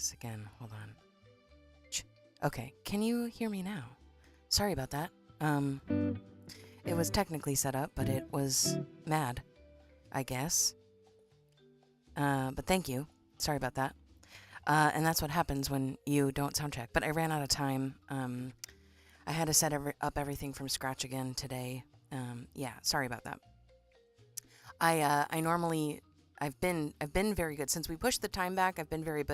this again. Hold on. Okay, can you hear me now? Sorry about that. It was technically set up, but it was mad, I guess. But thank you. Sorry about that. And that's what happens when you don't sound check. But I ran out of time. I had to set up everything from scratch again today. Yeah, sorry about that. I normally I've been very good since we pushed the time back. I've been very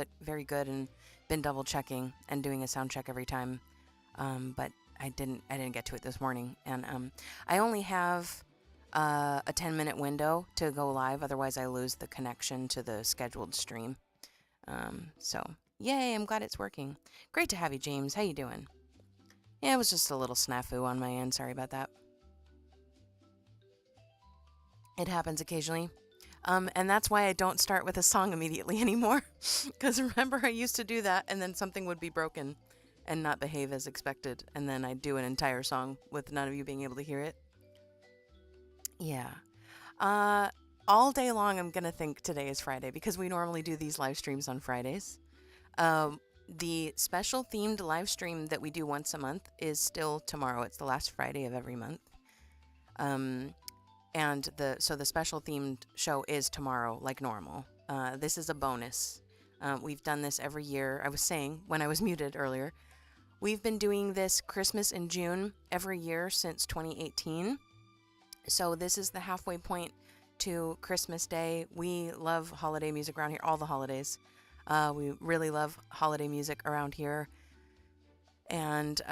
good and been double checking and doing a sound check every time. But I didn't get to it this morning, and I only have a 10-minute window to go live. Otherwise, I lose the connection to the scheduled stream. So yay! I'm glad it's working. Great to have you, James. How you doing? Yeah, it was just a little snafu on my end. Sorry about that. It happens occasionally. And that's why I don't start with a song immediately anymore. Because remember, I used to do that, and then something would be broken and not behave as expected. And then I'd do an entire song with none of you being able to hear it. Yeah. All day long, I'm going to think today is Friday, because we normally do these live streams on Fridays. The special themed live stream that we do once a month is still tomorrow. It's the last Friday of every month. And the special themed show is tomorrow, like normal. This is a bonus. We've done this every year. I was saying when I was muted earlier, we've been doing this Christmas in June every year since 2018. So this is the halfway point to Christmas Day. We love holiday music around here, all the holidays. We really love holiday music around here. And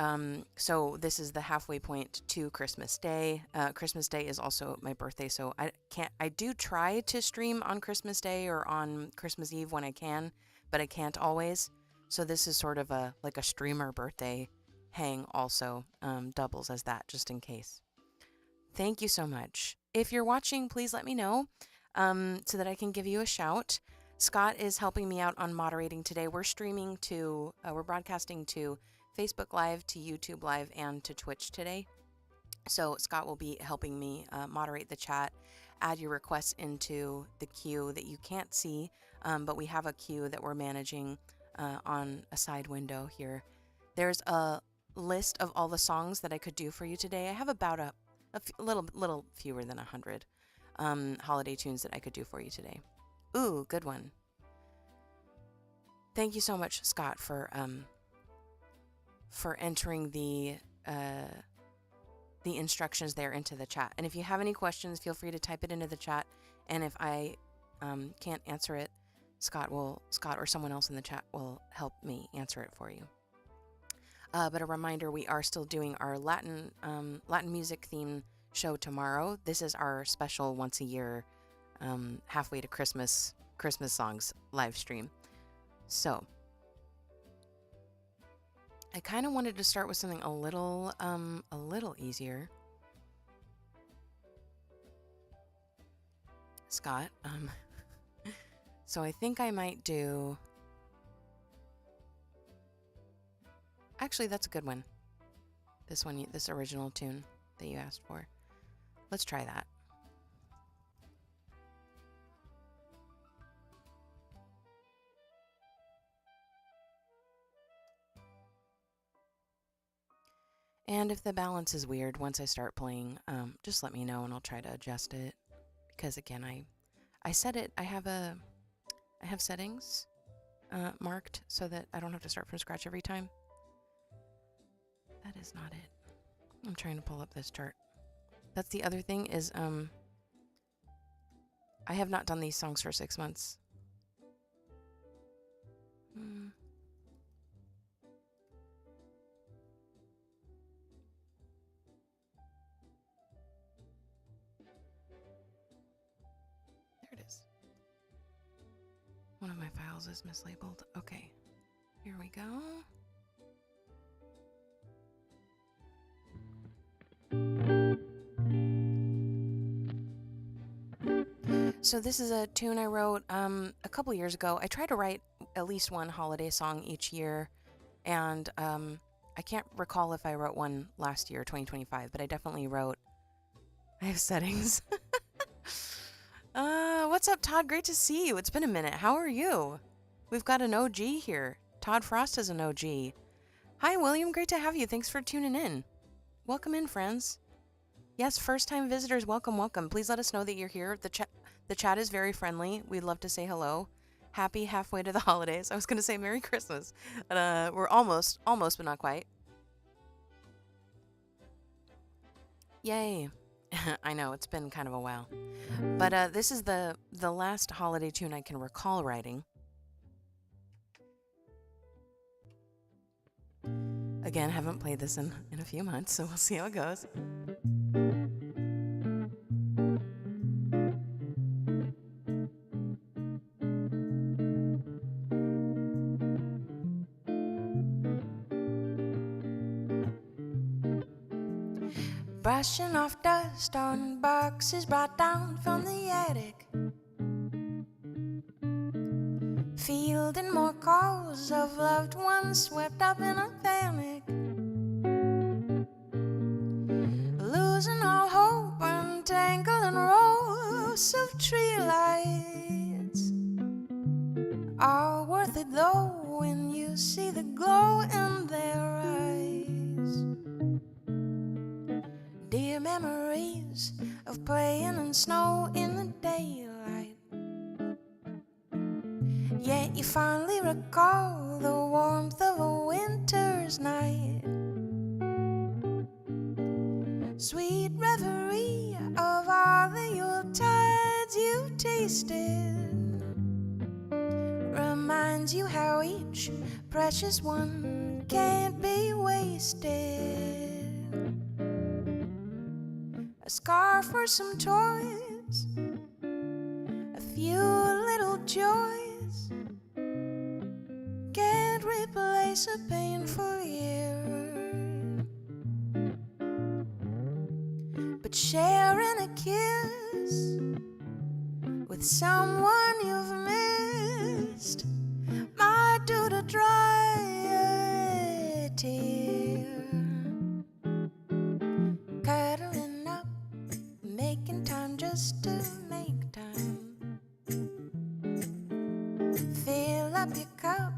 so this is the halfway point to Christmas Day. Christmas Day is also my birthday, so I do try to stream on Christmas Day or on Christmas Eve when I can, but I can't always. So this is sort of like a streamer birthday hang also, doubles as that just in case. Thank you so much. If you're watching, please let me know so that I can give you a shout. Scott is helping me out on moderating today. We're broadcasting to Facebook Live, to YouTube Live, and to Twitch today. So Scott will be helping me moderate the chat, add your requests into the queue that you can't see, but we have a queue that we're managing on a side window here. There's a list of all the songs that I could do for you today. I have about a little fewer than 100 holiday tunes that I could do for you today. Ooh, good one. Thank you so much, Scott, for entering the instructions there into the chat. And if you have any questions, feel free to type it into the chat. And if I can't answer it, Scott or someone else in the chat will help me answer it for you. But a reminder, we are still doing our Latin music theme show tomorrow. This is our special once a year, halfway to Christmas songs live stream. So I kind of wanted to start with something a little easier. Scott, so I think I might do... Actually, that's a good one. This original tune that you asked for. Let's try that. And if the balance is weird once I start playing, just let me know and I'll try to adjust it. Because again, I set it. I have settings marked so that I don't have to start from scratch every time. That is not it. I'm trying to pull up this chart. That's the other thing is I have not done these songs for 6 months. One of my files is mislabeled. Okay, here we go. So this is a tune I wrote a couple years ago. I try to write at least one holiday song each year, and I can't recall if I wrote one last year, 2025, but I definitely wrote... I have settings. What's up, Todd? Great to see you. It's been a minute. How are you? We've got an OG here. Todd Frost is an OG. Hi, William. Great to have you. Thanks for tuning in. Welcome in, friends. Yes, first-time visitors, welcome, welcome. Please let us know that you're here. The chat is very friendly. We'd love to say hello. Happy halfway to the holidays. I was going to say Merry Christmas. We're almost, but not quite. Yay. I know, it's been kind of a while. But this is the last holiday tune I can recall writing. Again, haven't played this in a few months, so we'll see how it goes. Brushing off dust on boxes brought down from the attic. Fielding more calls of loved ones swept up in a panic. Losing all hope, untangling rows of tree lights. All worth it though when you see the glow in their eyes. Dear memories of playing in snow in the daylight. Yet you finally recall the warmth of a winter's night. Sweet reverie of all the Yuletides you've tasted. Reminds you how each precious one can't be wasted. A scarf for some toys, a few little joys. Can't replace a painful year. But sharing a kiss with someone you've missed might do to dry a tear. Cuddling up, making time just to make time. Fill up your cup,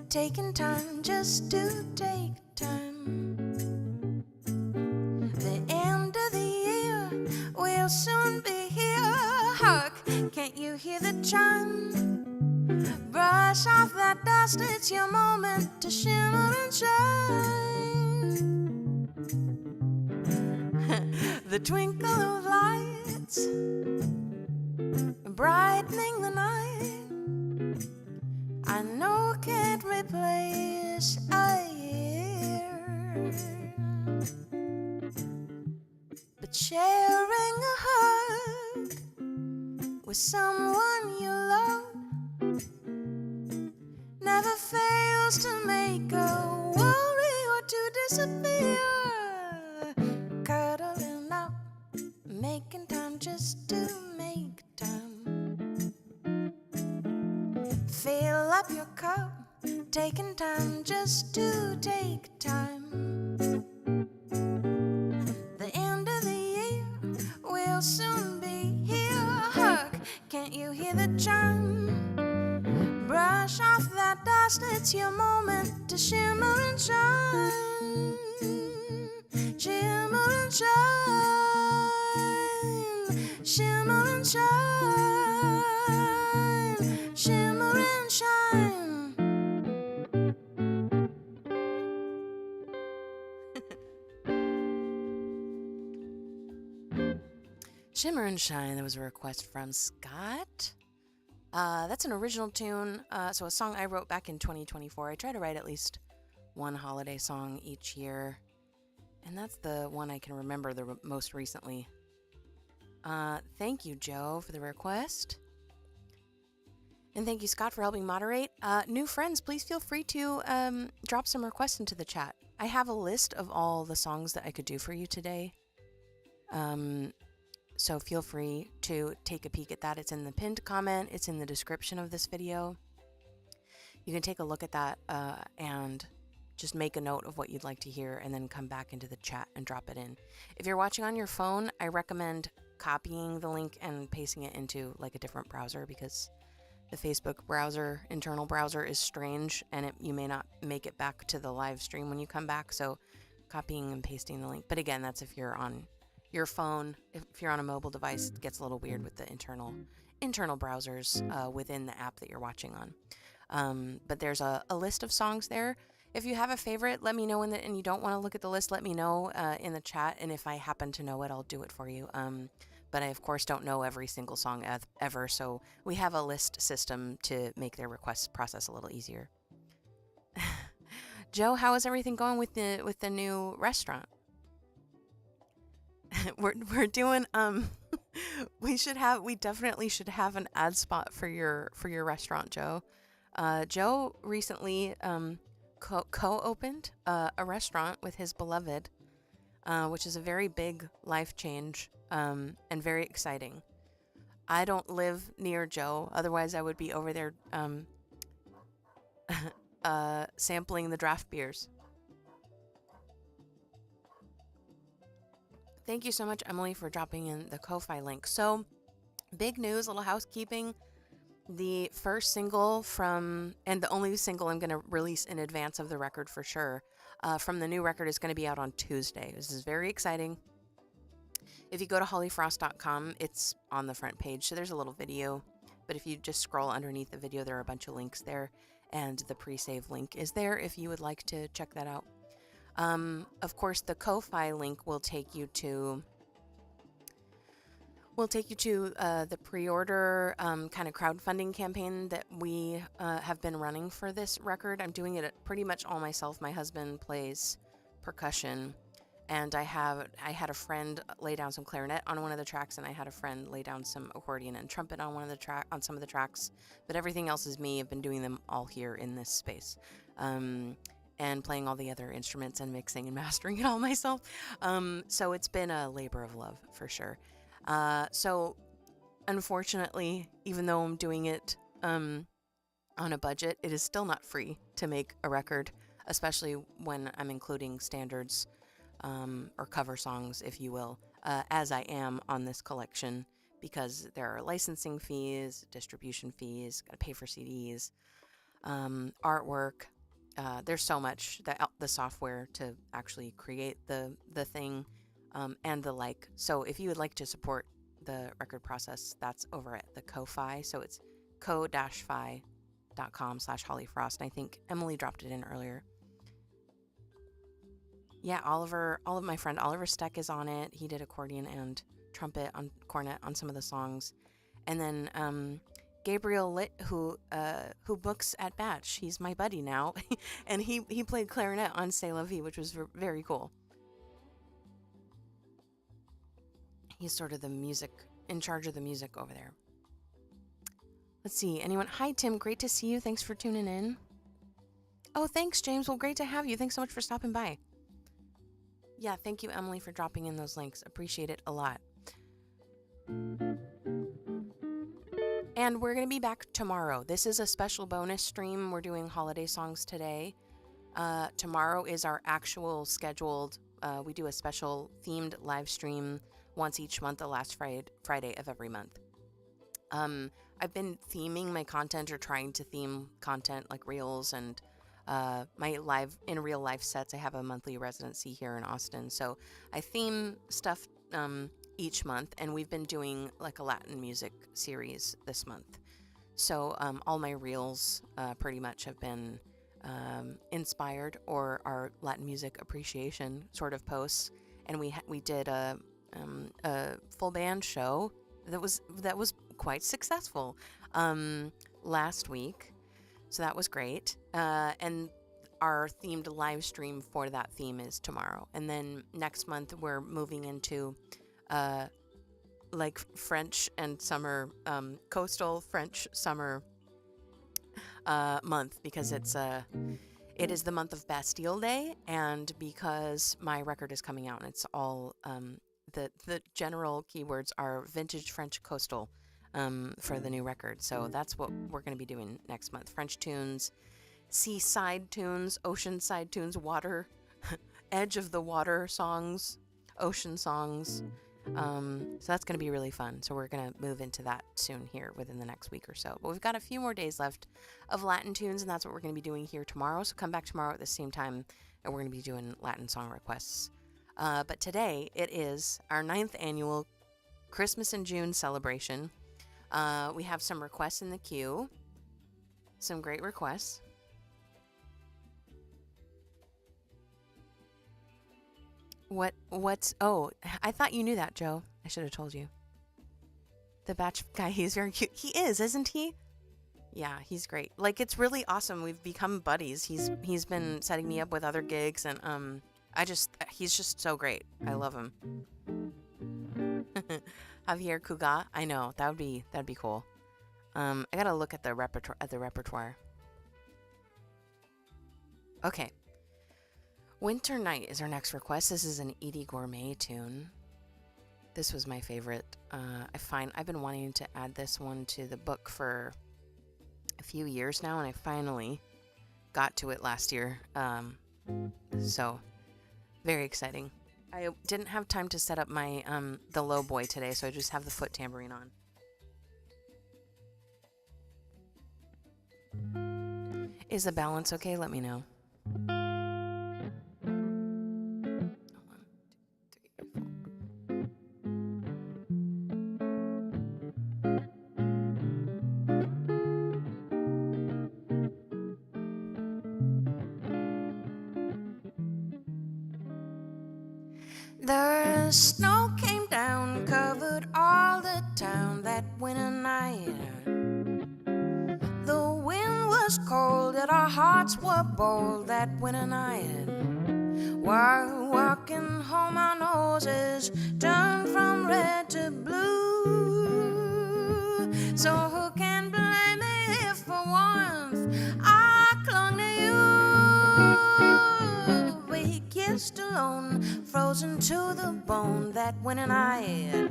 taking time just to take time. The end of the year will soon be here. Hark, can't you hear the chime? Brush off that dust, it's your moment to shimmer and shine. The twinkle of lights brightening the night, I know can't replace a year. But sharing a hug with someone you love never fails to make a worry or to disappear. Cuddling up, making time just to make time. Fill up your cup, taking time just to take time. The end of the year will soon be here. Hark, can't you hear the chime? Brush off that dust, it's your moment to shimmer and shine. Shimmer and shine. Shimmer and shine. Shimmer and shine. Shimmer and Shine, that was a request from Scott. That's an original tune, so a song I wrote back in 2024. I try to write at least one holiday song each year, and that's the one I can remember the most recently. Thank you, Joe, for the request. And thank you, Scott, for helping moderate. New friends, please feel free to drop some requests into the chat. I have a list of all the songs that I could do for you today. So feel free to take a peek at that. It's in the pinned comment. It's in the description of this video. You can take a look at that and just make a note of what you'd like to hear and then come back into the chat and drop it in. If you're watching on your phone, I recommend copying the link and pasting it into like a different browser because the Facebook browser, internal browser, is strange, and you may not make it back to the live stream when you come back. So copying and pasting the link. But again, that's if you're on your phone. If you're on a mobile device, it gets a little weird with the internal browsers within the app that you're watching on. But there's a list of songs there. If you have a favorite, let me know and you don't want to look at the list, let me know in the chat. And if I happen to know it, I'll do it for you. But I, of course, don't know every single song ever. So we have a list system to make their request process a little easier. Joe, how is everything going with the new restaurant? we're doing we definitely should have an ad spot for your restaurant, Joe. Joe recently co-opened a restaurant with his beloved, which is a very big life change and very exciting. I don't live near Joe, otherwise I would be over there sampling the draft beers. Thank you so much, Emily, for dropping in the Ko-Fi link. So, big news, little housekeeping. The first single and the only single I'm going to release in advance of the record for sure, from the new record is going to be out on Tuesday. This is very exciting. If you go to hollyfrost.com, it's on the front page, so there's a little video. But if you just scroll underneath the video, there are a bunch of links there, and the pre-save link is there if you would like to check that out. Of course, the Ko-Fi link will take you to the pre-order kind of crowdfunding campaign that we have been running for this record. I'm doing it pretty much all myself. My husband plays percussion, and I had a friend lay down some clarinet on one of the tracks, and I had a friend lay down some accordion and trumpet on on some of the tracks. But everything else is me. I've been doing them all here in this space. And playing all the other instruments and mixing and mastering it all myself. So it's been a labor of love for sure. So unfortunately, even though I'm doing it on a budget, it is still not free to make a record, especially when I'm including standards or cover songs, if you will, as I am on this collection, because there are licensing fees, distribution fees, gotta pay for CDs, artwork. There's so much that the software to actually create the thing and the like. So if you would like to support the record process, that's over at the Ko-Fi. So it's ko-fi.com/hollyfrost. I think Emily dropped it in earlier. Yeah, all of my friend Oliver Steck is on it. He did accordion and trumpet on cornet on some of the songs. And then Gabriel Litt, who books at Batch. He's my buddy now, and he played clarinet on C'est La Vie, which was very cool. He's sort of in charge of the music over there. Let's see, anyone? Hi, Tim. Great to see you. Thanks for tuning in. Oh, thanks, James. Well, great to have you. Thanks so much for stopping by. Yeah, thank you, Emily, for dropping in those links. Appreciate it a lot. And we're going to be back tomorrow. This is a special bonus stream. We're doing holiday songs today. Tomorrow is our actual scheduled, we do a special themed live stream once each month, the last Friday of every month. I've been theming my content or trying to theme content like reels and my in real life sets. I have a monthly residency here in Austin, so I theme stuff each month, and we've been doing like a Latin music series this month. So all my reels pretty much have been inspired or are Latin music appreciation sort of posts, and we did a full band show that was quite successful last week. So that was great. And our themed live stream for that theme is tomorrow. And then next month we're moving into like French and summer, coastal French summer month, because it is the month of Bastille Day, and because my record is coming out and it's all the general keywords are vintage French coastal for the new record. So that's what we're going to be doing next month. French tunes, seaside tunes, oceanside tunes, water, edge of the water songs, ocean songs, So that's going to be really fun. So we're going to move into that soon here within the next week or so. But we've got a few more days left of Latin tunes, and that's what we're going to be doing here tomorrow. So come back tomorrow at the same time, and we're going to be doing Latin song requests. But today it is our 9th annual Christmas in June celebration. We have some requests in the queue. Some great requests. What's oh, I thought you knew that, Joe. I should have told you. The batch guy, he's very cute. He is, isn't he? Yeah, he's great. Like, it's really awesome. We've become buddies. He's been setting me up with other gigs, and he's just so great. I love him. Javier Cugat. I know, that'd be cool. I gotta look at the repertoire. Okay. Winter Night is our next request. This is an Edie Gourmet tune. This was my favorite. I've been wanting to add this one to the book for a few years now, and I finally got to it last year. So very exciting. I didn't have time to set up my the low boy today, so I just have the foot tambourine on. Is the balance okay? Let me know. The snow came down, covered all the town that winter night. The wind was cold, yet our hearts were bold that winter night. While walking home, our noses turned from red to blue. So who can blame me if for warmth I clung to you? We kissed alone, frozen to the bone that winter night.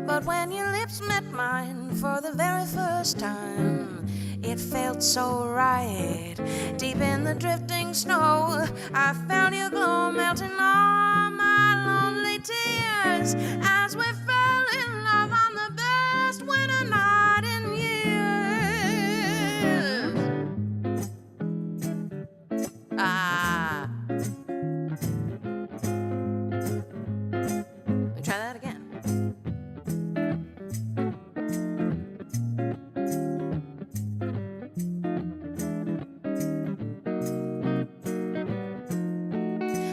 But when your lips met mine for the very first time, it felt so right. Deep in the drifting snow, I felt your glow melting all my lonely tears as we fell in love on the best winter night in years. Ah. Let me try that again.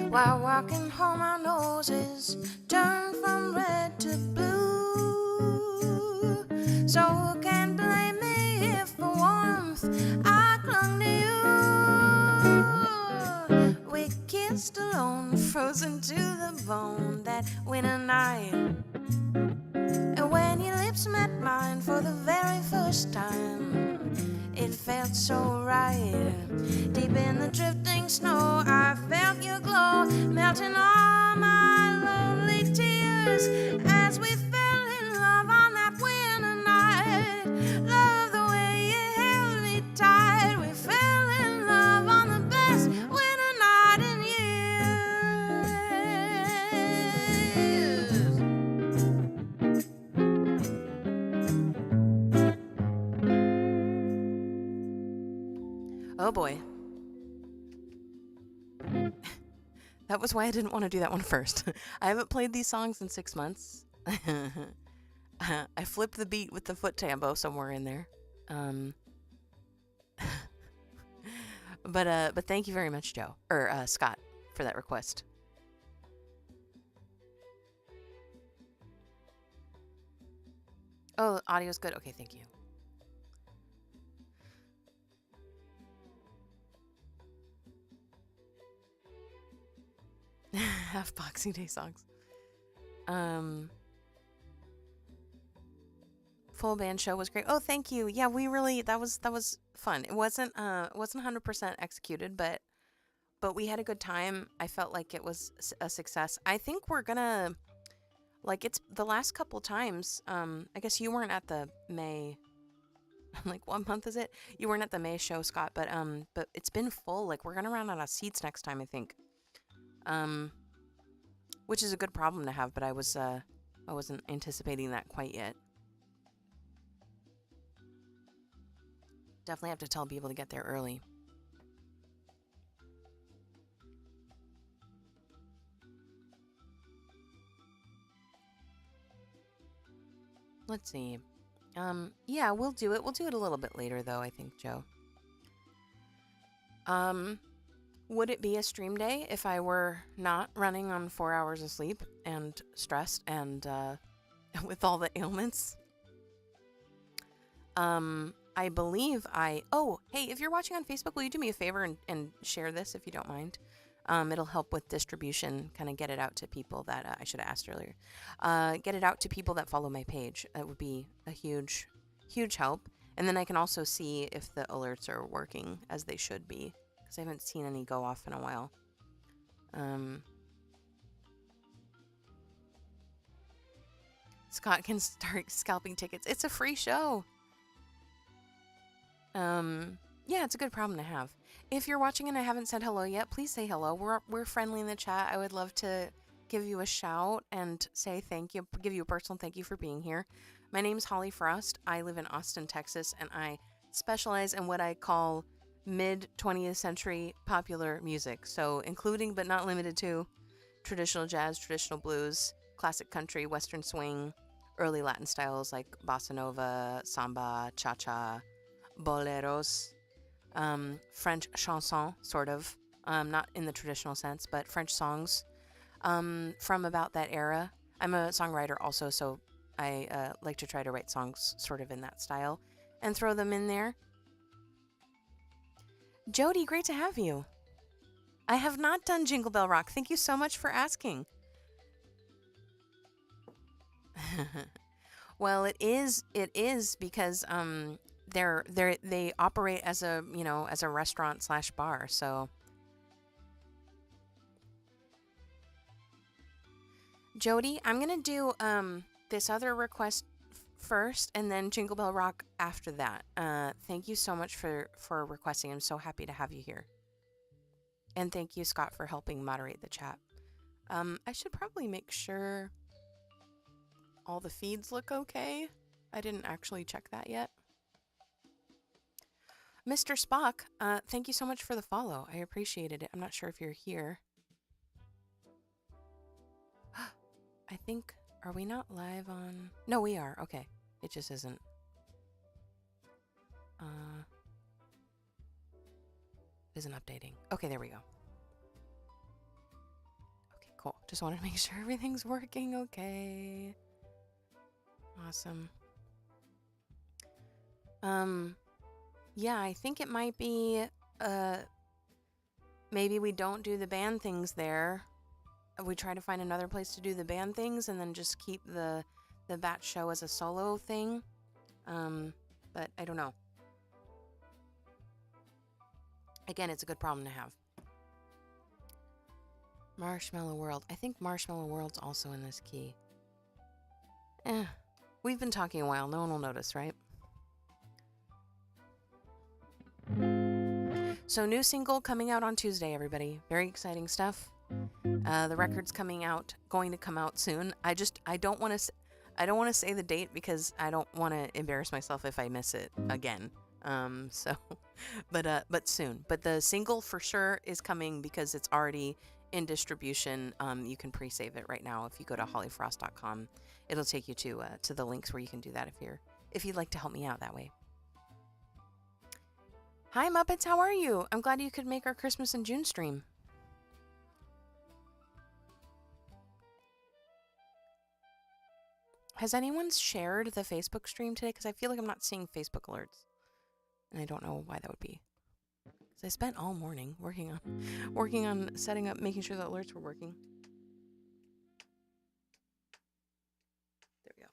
While walking home, our noses turned from red to blue. So who can blame me if for warmth I clung to you? We kissed alone, frozen to the bone that winter night. And when your lips met mine for the very first time, it felt so right. Deep in the drifting snow, I felt your glow melting all my lonely tears as we fell in love on that winter night. Love the way you held me tight. We fell in love on the best winter night in years. Oh boy. That was why I didn't want to do that one first. I haven't played these songs in 6 months. I flipped the beat with the foot tambo somewhere in there. But thank you very much, Joe. Or Scott, for that request. Oh, audio's good? Okay, thank you. Half Boxing Day songs. Full band show was great. Oh, thank you. Yeah, we really that was fun. It wasn't 100% executed, but we had a good time. I felt like it was a success. I think we're gonna like it's the last couple times. I guess you weren't at the May. Like, what month is it? You weren't at the May show, Scott, but it's been full. Like, we're gonna run out of seats next time, I think. which is a good problem to have, but I wasn't anticipating that quite yet. Definitely have to tell people to get there early. Let's see. Yeah, we'll do it. We'll do it a little bit later, though, I think, Joe. Would it be a stream day if I were not running on 4 hours of sleep and stressed and with all the ailments? I believe oh, hey, if you're watching on Facebook, will you do me a favor and share this if you don't mind? It'll help with distribution, kind of get it out to people that I should have asked earlier. Get it out to people that follow my page. That would be a huge, huge help. And then I can also see if the alerts are working as they should be, because I haven't seen any go off in a while. Scott can start scalping tickets. It's a free show. Yeah, it's a good problem to have. If you're watching and I haven't said hello yet, please say hello. We're friendly in the chat. I would love to give you a shout and say thank you, give you a personal thank you for being here. My name's Holly Frost. I live in Austin, Texas, and I specialize in what I call mid-20th century popular music. So including but not limited to traditional jazz, traditional blues, classic country, western swing, early Latin styles like bossa nova, samba, cha-cha, boleros, French chanson, sort of, not in the traditional sense, but French songs from about that era. I'm a songwriter also, so I like to try to write songs sort of in that style and throw them in there. Jody, great to have you. I have not done Jingle Bell Rock. Thank you so much for asking. Well, it is because they operate as a restaurant / bar, so Jody, I'm gonna do this other request first and then Jingle Bell Rock after that. Thank you so much for requesting. I'm so happy to have you here. And thank you, Scott, for helping moderate the chat. I should probably make sure all the feeds look okay. I didn't actually check that yet. Mr. Spock, thank you so much for the follow. I appreciated it. I'm not sure if you're here. I think, are we not live on? No, we are. Okay. It just isn't. Isn't updating. Okay, there we go. Okay, cool. Just wanted to make sure everything's working okay. Awesome. Yeah, I think it might be, maybe we don't do the band things there. We try to find another place to do the band things and then just keep the bat show as a solo thing. But I don't know. Again, it's a good problem to have. Marshmallow World. I think Marshmallow World's also in this key. We've been talking a while. No one will notice, right? So new single coming out on Tuesday, everybody. Very exciting stuff. The record's going to come out soon. I don't want to say the date because I don't want to embarrass myself if I miss it again. But soon. But the single for sure is coming because it's already in distribution. You can pre-save it right now if you go to hollyfrost.com. It'll take you to the links where you can do that if you'd like to help me out that way. Hi Muppets, how are you? I'm glad you could make our Christmas in June stream. Has anyone shared the Facebook stream today? Because I feel like I'm not seeing Facebook alerts. And I don't know why that would be. Because I spent all morning working on setting up, making sure the alerts were working. There we go.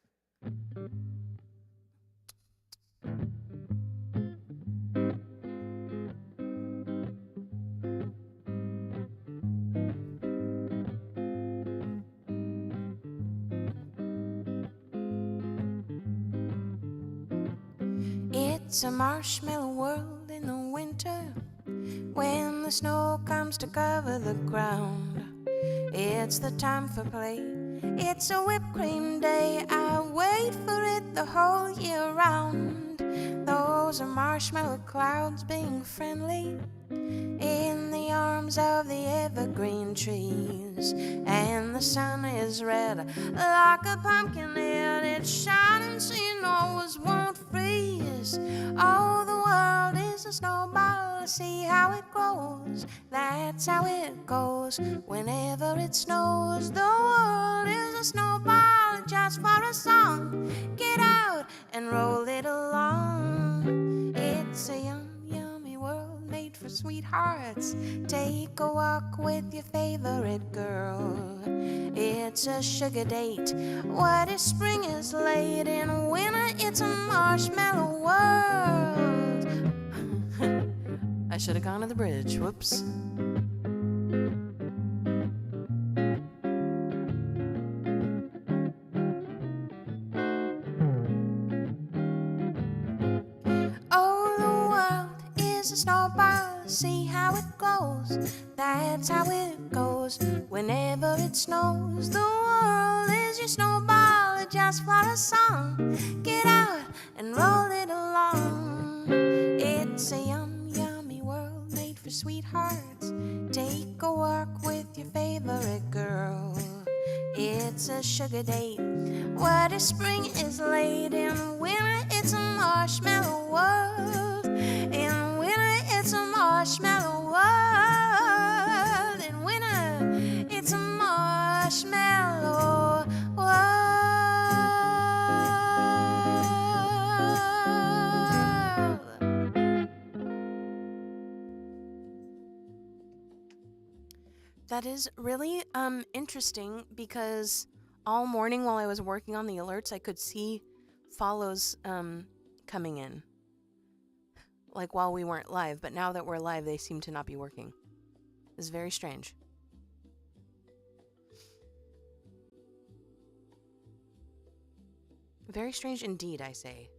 It's a marshmallow world in the winter when the snow comes to cover the ground. It's the time for play. It's a whipped cream day. I wait for it the whole year round. Those are marshmallow clouds being friendly in the arms of the evergreen trees. And the sun is red like a pumpkin head. It's shining so you know it won't freeze. Oh, the world is a snowball. See how it grows. That's how it goes whenever it snows. The world is a snowball just for a song. Get out and roll it along. It's a yummy world made for sweethearts. Take a walk with your favorite girl. It's a sugar date. What if spring is late? In winter it's a marshmallow world. I should have gone to the bridge. Whoops. Snowball, see how it goes. That's how it goes whenever it snows. The world is your snowball just for a song. Get out and roll it along. It's a yummy world made for sweethearts. Take a walk with your favorite girl. It's a sugar date. What if spring is late? In winter it's a marshmallow world. In winter it's a marshmallow world. In winter it's a marshmallow world. That is really interesting because all morning while I was working on the alerts, I could see follows coming in. Like while we weren't live, but now that we're live, they seem to not be working. It's very strange. Very strange indeed, I say.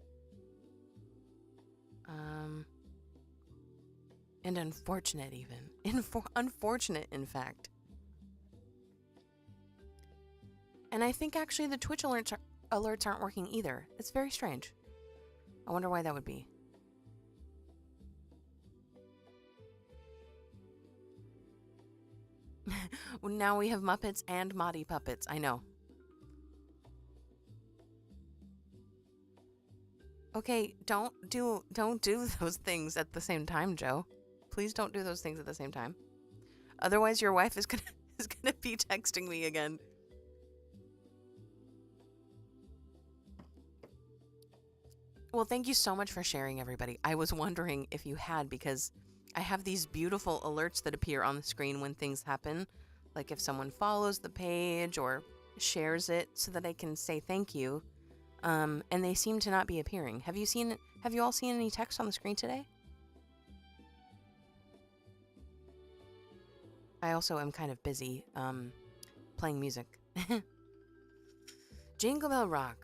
And unfortunate even. Unfortunate, in fact. And I think actually the Twitch alerts aren't working either. It's very strange. I wonder why that would be. Well, now we have Muppets and Moddy Puppets. I know. Okay, don't do those things at the same time, Joe. Please don't do those things at the same time. Otherwise, your wife is gonna be texting me again. Well, thank you so much for sharing, everybody. I was wondering if you had, because I have these beautiful alerts that appear on the screen when things happen, like if someone follows the page or shares it, so that I can say thank you. And they seem to not be appearing. Have you all seen any text on the screen today? I also am kind of busy playing music. Jingle Bell Rock.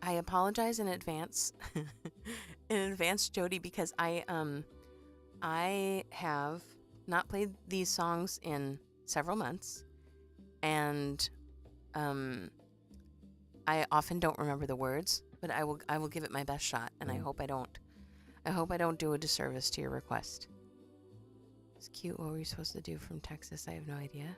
I apologize in advance, Jody, because I have not played these songs in several months, and I often don't remember the words, but I will give it my best shot, and I hope I don't do a disservice to your request. It's cute. What were you supposed to do from Texas? I have no idea.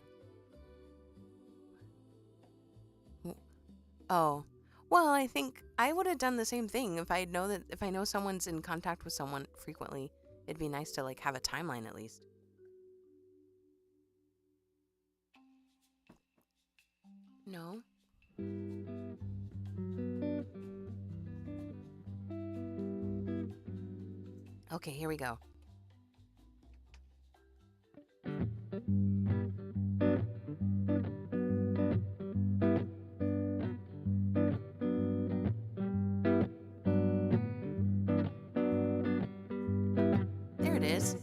Oh. Well, I think I would have done the same thing if I know someone's in contact with someone frequently. It'd be nice to have a timeline at least. No. Okay, here we go. There it is.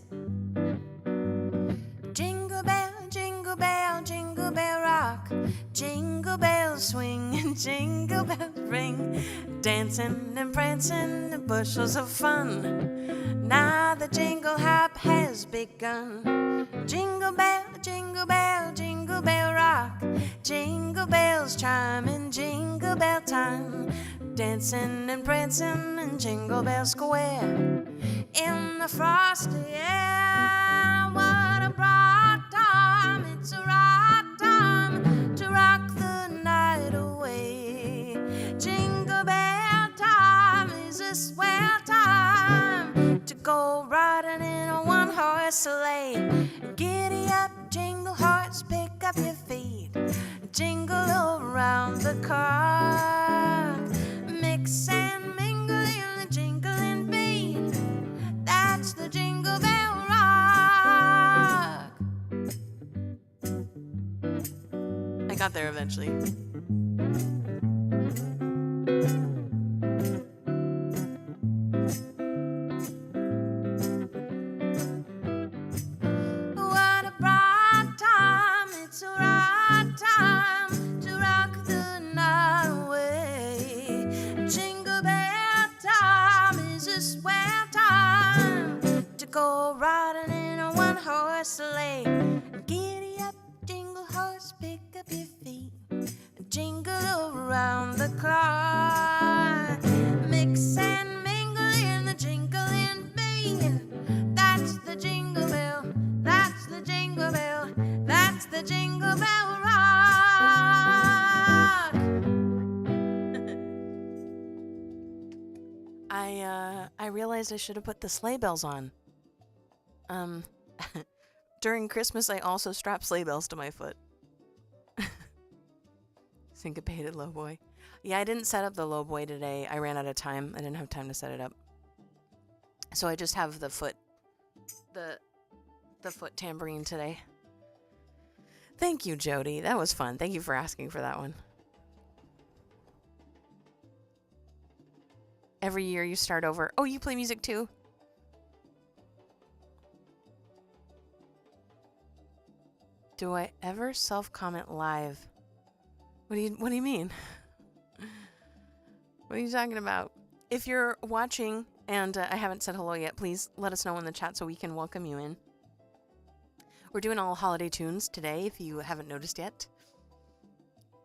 Jingle bell, jingle bell, jingle bell rock. Jingle bells swing and jingle bells ring, dancing and prancing, the bushels of fun. Now the jingle hop has begun. Jingle bell, jingle bell, jingle bell rock. Jingle bells chime in jingle bell time. Dancing and prancing in Jingle Bell Square. In the frosty air, what a bright time. It's a right time to rock the night away. Jingle bell time is a swell time to go riding in a one-horse sleigh. Giddy up, jingle horse, pick up your feet. Jingle around the clock. Mix and mingle in the jingling beat. That's the Jingle Bell Rock. I got there eventually. What a bright time, it's a right time to rock the night away. Jingle bell time is a swell time to go riding in a one-horse sleigh. Giddy up, jingle horse, pick up your feet. Jingle around the clock. Mix and mingle in the jingling beat. That's the jingle bell, that's the jingle bell, that's the Jingle Bell Rock. I realized I should have put the sleigh bells on. During Christmas, I also strap sleigh bells to my foot. Syncopated lowboy. Yeah, I didn't set up the lowboy today. I ran out of time. I didn't have time to set it up. So I just have the foot, the foot tambourine today. Thank you, Jody. That was fun. Thank you for asking for that one. Every year you start over. Oh, you play music too? Do I ever self-comment live? What do you mean? What are you talking about? If you're watching and I haven't said hello yet, please let us know in the chat so we can welcome you in. We're doing all holiday tunes today, if you haven't noticed yet.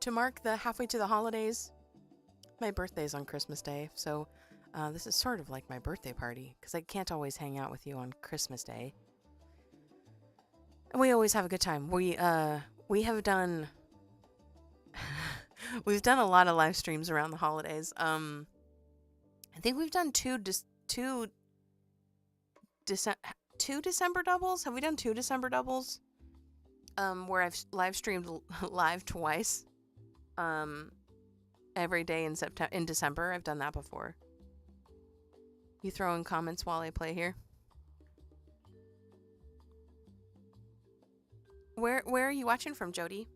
To mark the halfway to the holidays, my birthday's on Christmas Day, so this is sort of like my birthday party, because I can't always hang out with you on Christmas Day. And we always have a good time. We have done we've done a lot of live streams around the holidays. I think we've done two December doubles. Have we done 2 December doubles? Where I've live streamed live twice. Every day in December. I've done that before. You throw in comments while I play here. Where are you watching from, Jody?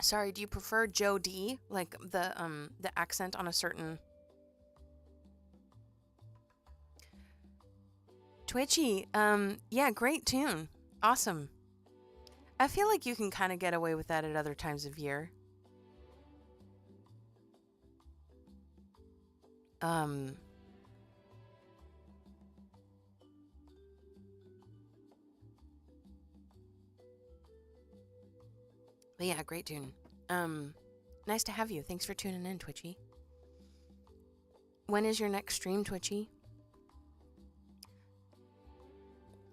Sorry, do you prefer Jody? Like the accent on a certain Twitchy. Yeah, great tune. Awesome. I feel like you can kind of get away with that at other times of year. But yeah, great tune. Nice to have you. Thanks for tuning in, Twitchy. When is your next stream, Twitchy?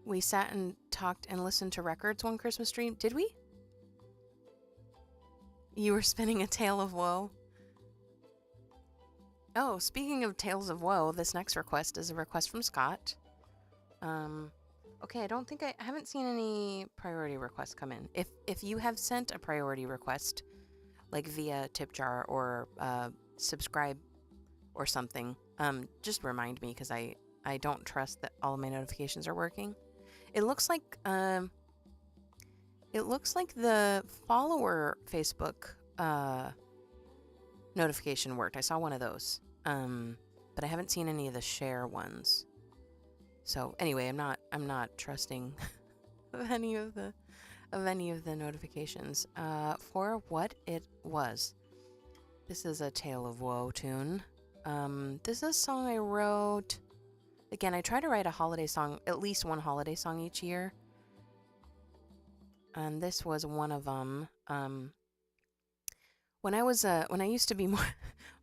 We sat and talked and listened to records one Christmas stream. Did we? You were spinning a tale of woe. Oh, speaking of tales of woe, this next request is a request from Scott. Okay, I haven't seen any priority requests come in. If you have sent a priority request, like via tip jar or subscribe or something, just remind me, because I don't trust that all of my notifications are working. It looks like the follower Facebook notification worked. I saw one of those, but I haven't seen any of the share ones. So anyway, I'm not trusting of any of the notifications for what it was. This is a Tale of Woe tune. This is a song I wrote. Again, I try to write a holiday song, at least one holiday song each year. And this was one of them. When I used to be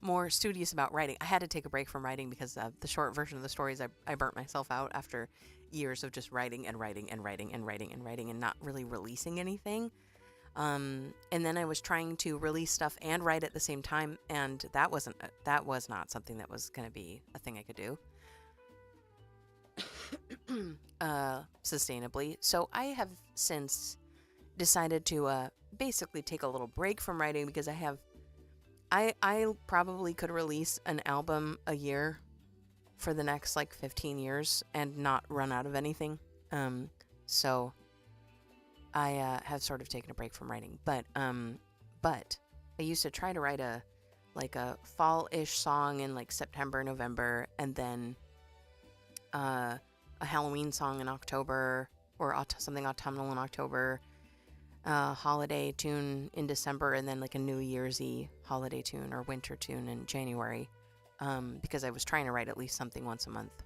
more studious about writing, I had to take a break from writing because the short version of the stories, I burnt myself out after years of just writing and writing and writing and writing and writing and not really releasing anything. And then I was trying to release stuff and write at the same time, and that was not something that was going to be a thing I could do sustainably. So I have since decided to basically take a little break from writing because I probably could release an album a year for the next like 15 years and not run out of anything. So I have sort of taken a break from writing, but I used to try to write a fall-ish song in like September, November, and then a Halloween song in October, or something autumnal in October, holiday tune in December, and then like a New Year's-y holiday tune or winter tune in January, because I was trying to write at least something once a month.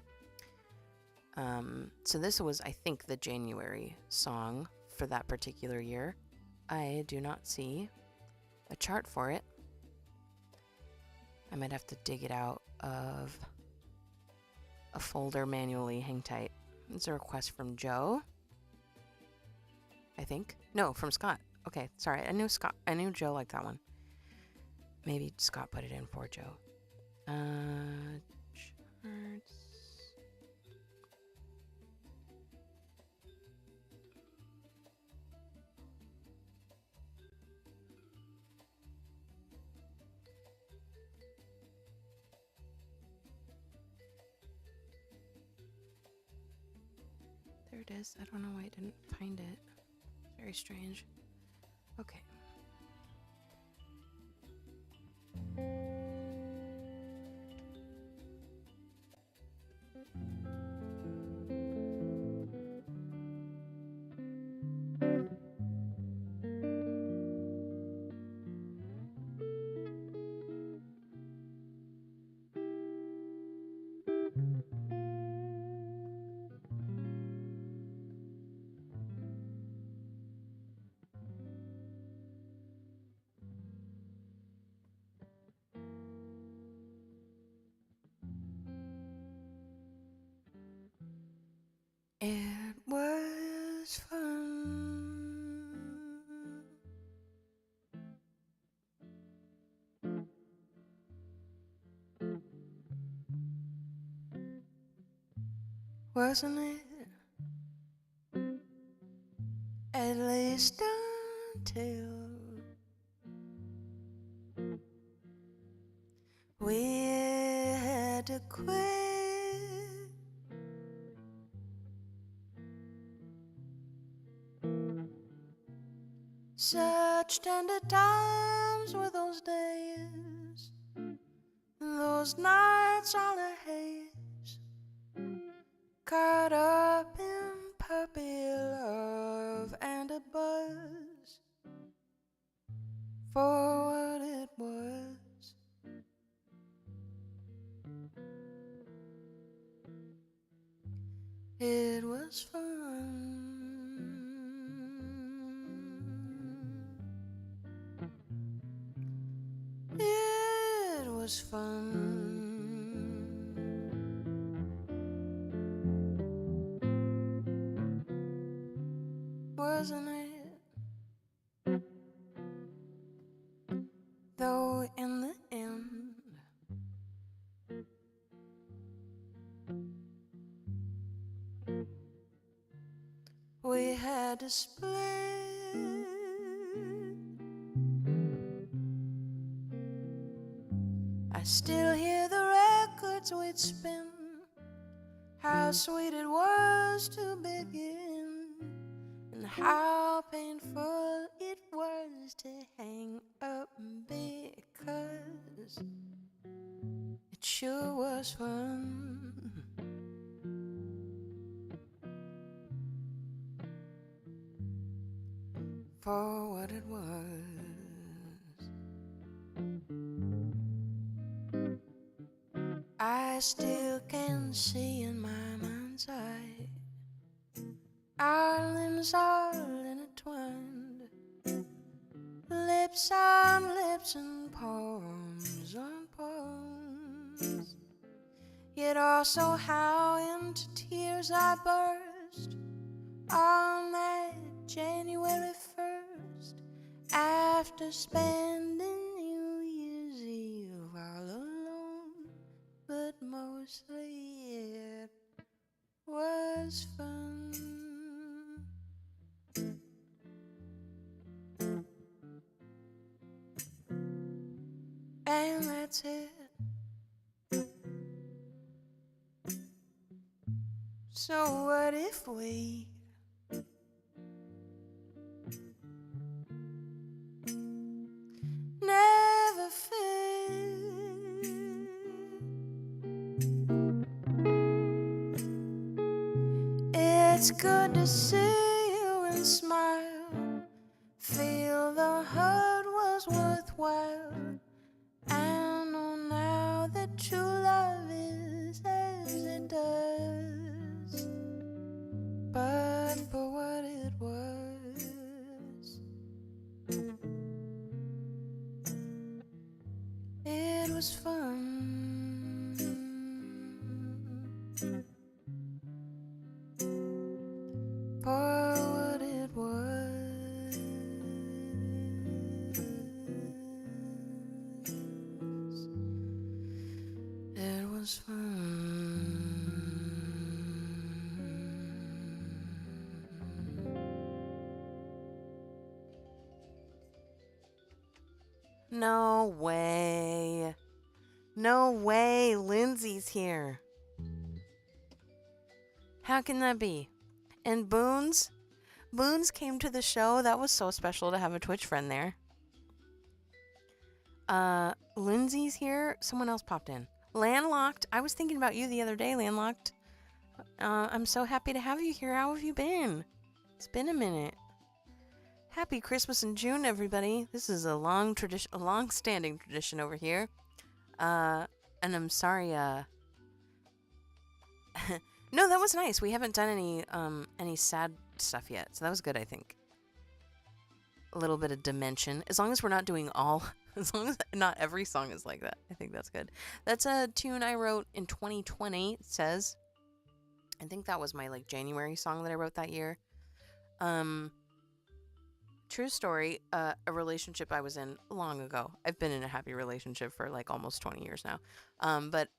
So this was, I think, the January song for that particular year. I do not see a chart for it. I might have to dig it out of a folder manually. Hang tight. It's a request from Joe, I think. No, from Scott. Okay, sorry. I knew Joe liked that one. Maybe Scott put it in for Joe. Charts. There it is. I don't know why I didn't find it. Very strange. Okay. It was fun. Wasn't it? At least until we had to quit. Such tender times were those days, those nights all a haze, caught up in puppy love and a buzz for what it was. It was fun. It was fun. Wasn't it? Though in the end we had to split, I still hear the records we'd spin, how sweet it was to begin, and how painful it was to hang up, because it sure was fun. For what it was. still can see in my mind's eye our limbs are intertwined, lips on lips and palms on palms. Yet also how into tears I burst on that January 1st, after spending New Year's Eve all alone. But mostly it was fun. And that's it. So what if we never fit? It's good to see you and smile, feel the hurt was worthwhile. I know now that true love is as it does, but for what it was, it was fun. For what it was, it was fun. No way. No way, Lindsay's here. How can that be? And Boons came to the show. That was so special to have a Twitch friend there. Lindsay's here. Someone else popped in. Landlocked. I was thinking about you the other day, Landlocked. I'm so happy to have you here. How have you been? It's been a minute. Happy Christmas in June, everybody. This is a long-standing tradition over here. And I'm sorry, no, that was nice. We haven't done any sad stuff yet, so that was good, I think. A little bit of dimension. As long as we're not doing as long as not every song is like that, I think that's good. That's a tune I wrote in 2020, it says. I think that was my, January song that I wrote that year. True story, a relationship I was in long ago. I've been in a happy relationship for, almost 20 years now. But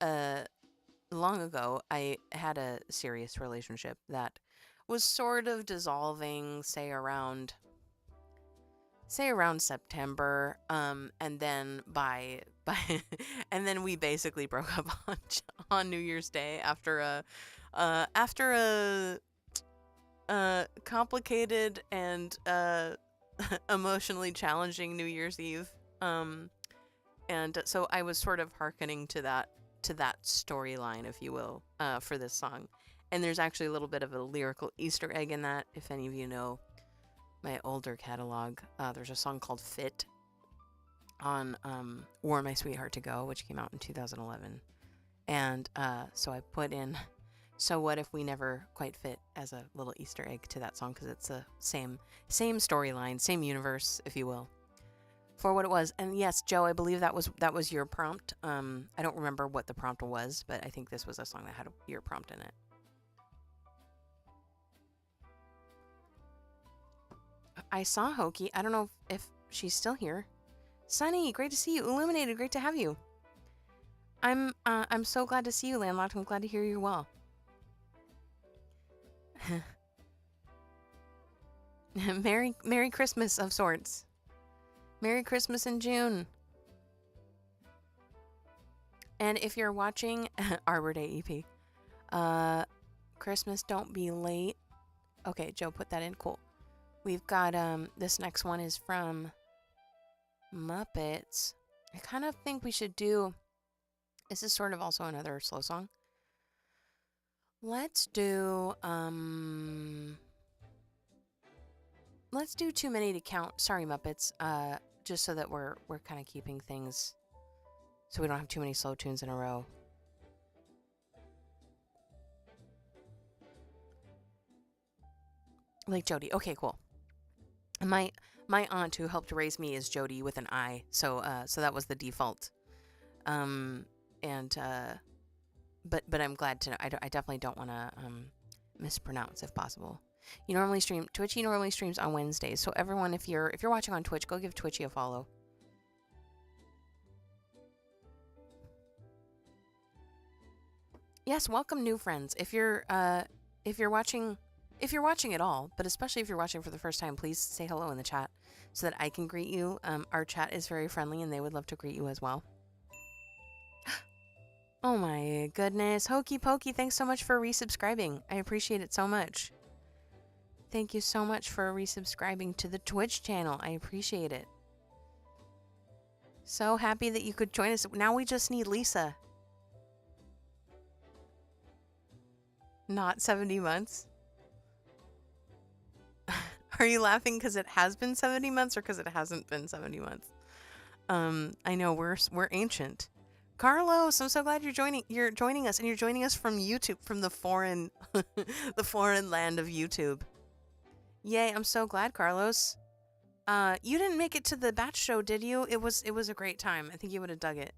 long ago, I had a serious relationship that was sort of dissolving, say around September, and then and then we basically broke up on New Year's Day after a complicated and emotionally challenging New Year's Eve, and so I was sort of hearkening to that storyline, if you will, for this song. And there's actually a little bit of a lyrical Easter egg in that. If any of you know my older catalog, there's a song called Fit on Wore My Sweetheart to Go, which came out in 2011. And so I put in So What If We Never Quite Fit as a little Easter egg to that song, because it's the same storyline, same universe, if you will, for what it was. And yes, Joe, I believe that was your prompt. I don't remember what the prompt was, but I think this was a song that had your prompt in it. I saw Hoki. I don't know if she's still here. Sunny, great to see you. Illuminated, great to have you. I'm so glad to see you, Landlocked. I'm glad to hear you're well. Merry Christmas of sorts. Merry Christmas in June. And if you're watching Arbor Day EP, Christmas Don't Be Late. Okay, Joe, put that in. Cool. We've got this next one is from Muppets. I kind of think we should do, this is sort of also another slow song. Let's do Too Many to Count. Sorry, Muppets. Just so that we're kind of keeping things so we don't have too many slow tunes in a row. Like Jody. Okay, cool. And my aunt who helped raise me is Jody with an I. So that was the default. Um, and but I'm glad to know. I definitely don't want to mispronounce if possible. You normally stream Twitchy normally streams on Wednesdays. So everyone, if you're watching on Twitch, go give Twitchy a follow. Yes, welcome new friends. If you're watching at all, but especially if you're watching for the first time, please say hello in the chat so that I can greet you. Our chat is very friendly and they would love to greet you as well. Oh my goodness. Hokey Pokey, thanks so much for resubscribing. I appreciate it so much. Thank you so much for resubscribing to the Twitch channel. I appreciate it. So happy that you could join us. Now we just need Lisa. Not 70 months. Are you laughing because it has been 70 months or because it hasn't been 70 months? I know we're ancient. Carlos, I'm so glad you're joining us, and you're joining us from YouTube, from the foreign the foreign land of YouTube. Yay, I'm so glad, Carlos. You didn't make it to the batch show, did you? It was a great time. I think you would have dug it.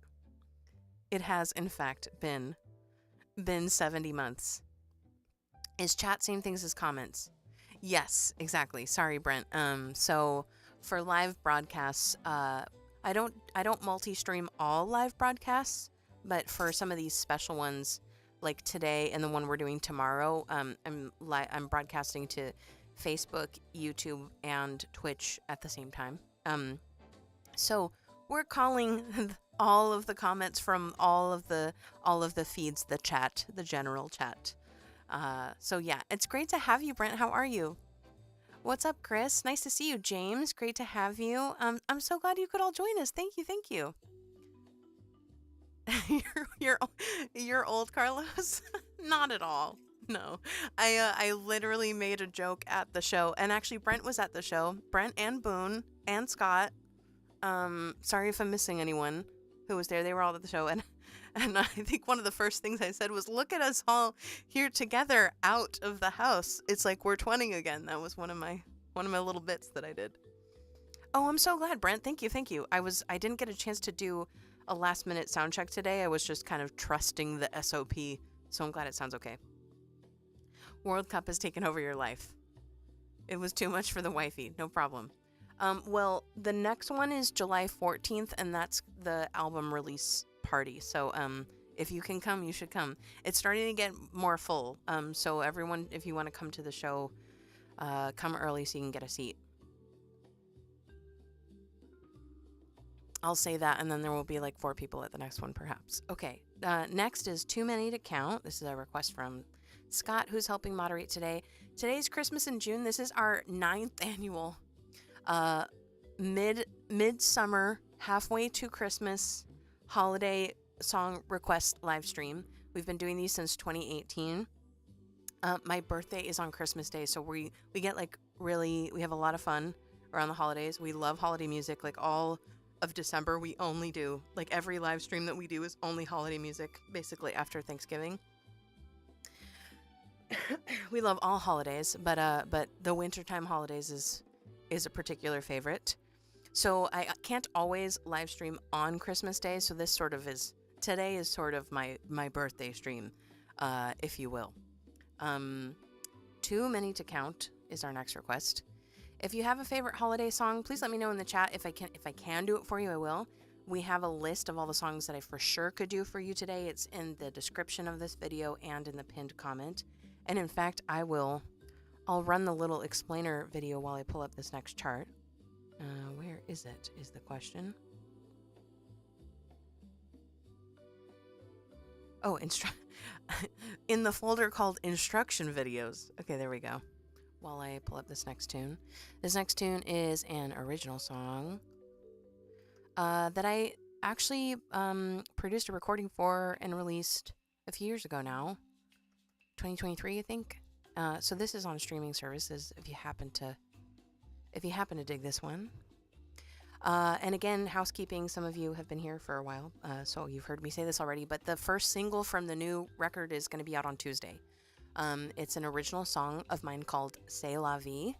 It has in fact been 70 months. Is chat same things as comments? Yes, exactly. Sorry, Brent. So for live broadcasts, I don't multi-stream all live broadcasts, but for some of these special ones, like today and the one we're doing tomorrow, I'm broadcasting to Facebook, YouTube, and Twitch at the same time. So we're calling all of the comments from all of the feeds, the chat, the general chat. So yeah, it's great to have you, Brent. How are you? What's up, Chris? Nice to see you, James. Great to have you. I'm so glad you could all join us. Thank you. you're old, Carlos? Not at all. No, I literally made a joke at the show, and actually Brent was at the show. Brent and Boone and Scott. Sorry if I'm missing anyone who was there. They were all at the show, and I think one of the first things I said was, "Look at us all here together out of the house. It's like we're 20 again." That was one of my little bits that I did. Oh, I'm so glad, Brent. Thank you. I didn't get a chance to do a last minute sound check today. I was just kind of trusting the SOP, so I'm glad it sounds okay. World Cup has taken over your life. It was too much for the wifey. No problem. Well, the next one is July 14th, and that's the album release party. So, if you can come, you should come. It's starting to get more full. So everyone, if you want to come to the show, come early so you can get a seat. I'll say that, and then there will be like 4 people at the next one, perhaps. Okay, next is Too Many to Count. This is a request from Scott, who's helping moderate today. Today's Christmas in June. This is our 9th annual midsummer, halfway to Christmas holiday song request live stream. We've been doing these since 2018. My birthday is on Christmas Day, so we get we have a lot of fun around the holidays. We love holiday music. Like all of December, we only do, like, every live stream that we do is only holiday music, basically after Thanksgiving. We love all holidays, but the wintertime holidays is a particular favorite. So I can't always live stream on Christmas Day, so today is sort of my birthday stream, if you will. Too Many to Count is our next request. If you have a favorite holiday song, please let me know in the chat. If I can do it for you, I will. We have a list of all the songs that I for sure could do for you today. It's in the description of this video and in the pinned comment. And in fact, I'll run the little explainer video while I pull up this next chart. Where is it, is the question. Oh, in the folder called instruction videos. Okay, there we go. While I pull up this next tune. This next tune is an original song that I actually produced a recording for and released a few years ago now. 2023, I think. So this is on streaming services if you happen to dig this one. And again, housekeeping, some of you have been here for a while, so you've heard me say this already, but the first single from the new record is going to be out on Tuesday. It's an original song of mine called C'est la vie.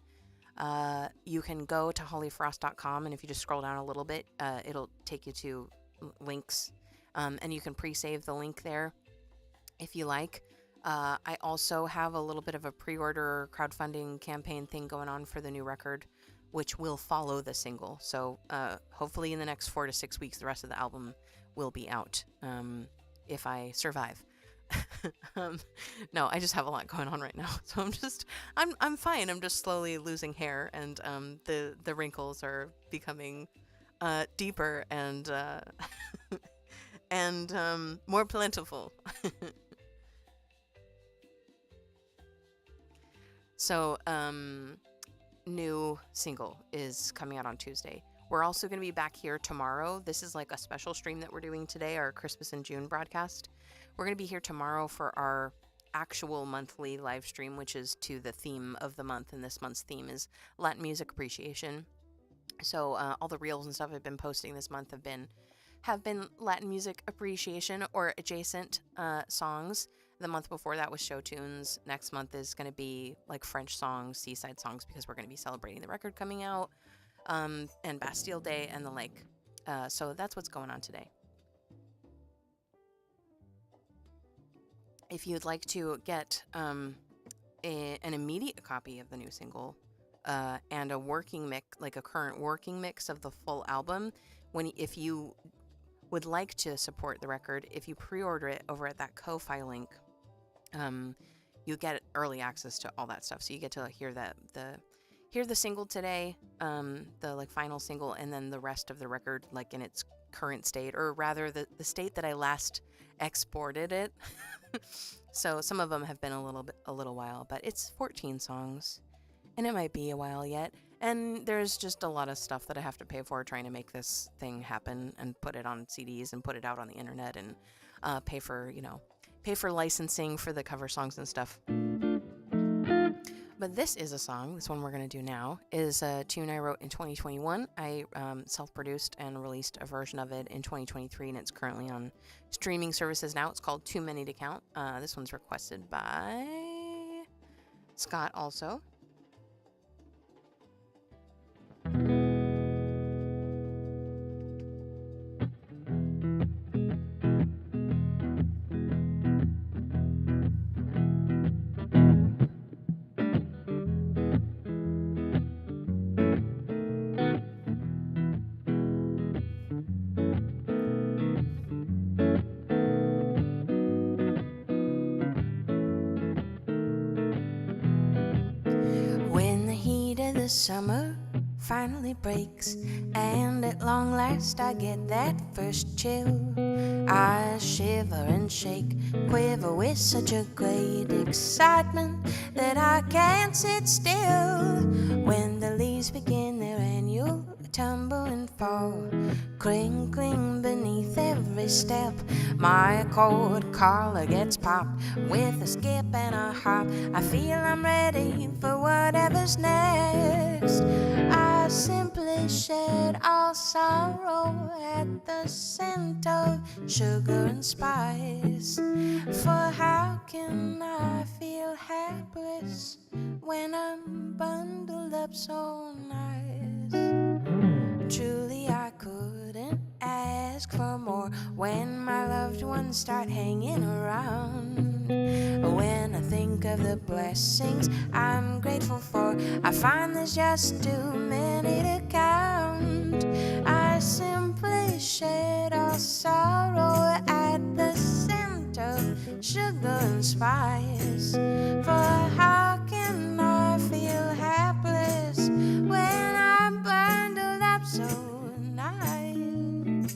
You can go to hollyfrost.com, and if you just scroll down a little bit, it'll take you to links, and you can pre-save the link there if you like. I also have a little bit of a pre-order crowdfunding campaign thing going on for the new record, which will follow the single. So hopefully in the next 4 to 6 weeks, the rest of the album will be out, if I survive. No, I just have a lot going on right now, so I'm fine. I'm just slowly losing hair, and the wrinkles are becoming deeper and and more plentiful. So new single is coming out on Tuesday. We're also going to be back here tomorrow. This is like a special stream that we're doing today, our Christmas in June broadcast. We're going to be here tomorrow for our actual monthly live stream, which is to the theme of the month, and this month's theme is Latin music appreciation. So all the reels and stuff I've been posting this month have been Latin music appreciation or adjacent songs. The month before that was show tunes. Next month is going to be like French songs, seaside songs, because we're going to be celebrating the record coming out, and Bastille Day and the like. So that's what's going on today. If you'd like to get an immediate copy of the new single and a working mix, like a current working mix of the full album, if you would like to support the record, if you pre-order it over at that Ko-Fi link, you get early access to all that stuff. So you get to hear the single today, the like final single, and then the rest of the record like in its current state, or rather the state that I last exported it. So some of them have been a little while, but it's 14 songs, and it might be a while yet. And there's just a lot of stuff that I have to pay for trying to make this thing happen and put it on CDs and put it out on the internet and pay for licensing for the cover songs and stuff. But this is a song, this one we're going to do now, is a tune I wrote in 2021. I self-produced and released a version of it in 2023, and it's currently on streaming services now. It's called Too Many to Count. This one's requested by Scott also. Summer finally breaks, and at long last I get that first chill. I shiver and shake, quiver with such a great excitement that I can't sit still. When the leaves begin their annual tumble and fall, crinkling beneath every step, my cold collar gets popped with a skip and a hop. I feel I'm ready for whatever's next. I simply shed all sorrow at the scent of sugar and spice. For how can I feel hapless when I'm bundled up so nice? Truly I couldn't ask for more when my loved ones start hanging around. When I think of the blessings I'm grateful for, I find there's just too many to count. I simply shed all sorrow at the scent of sugar and spice. For how can I feel hapless when I'm bundled up so nice?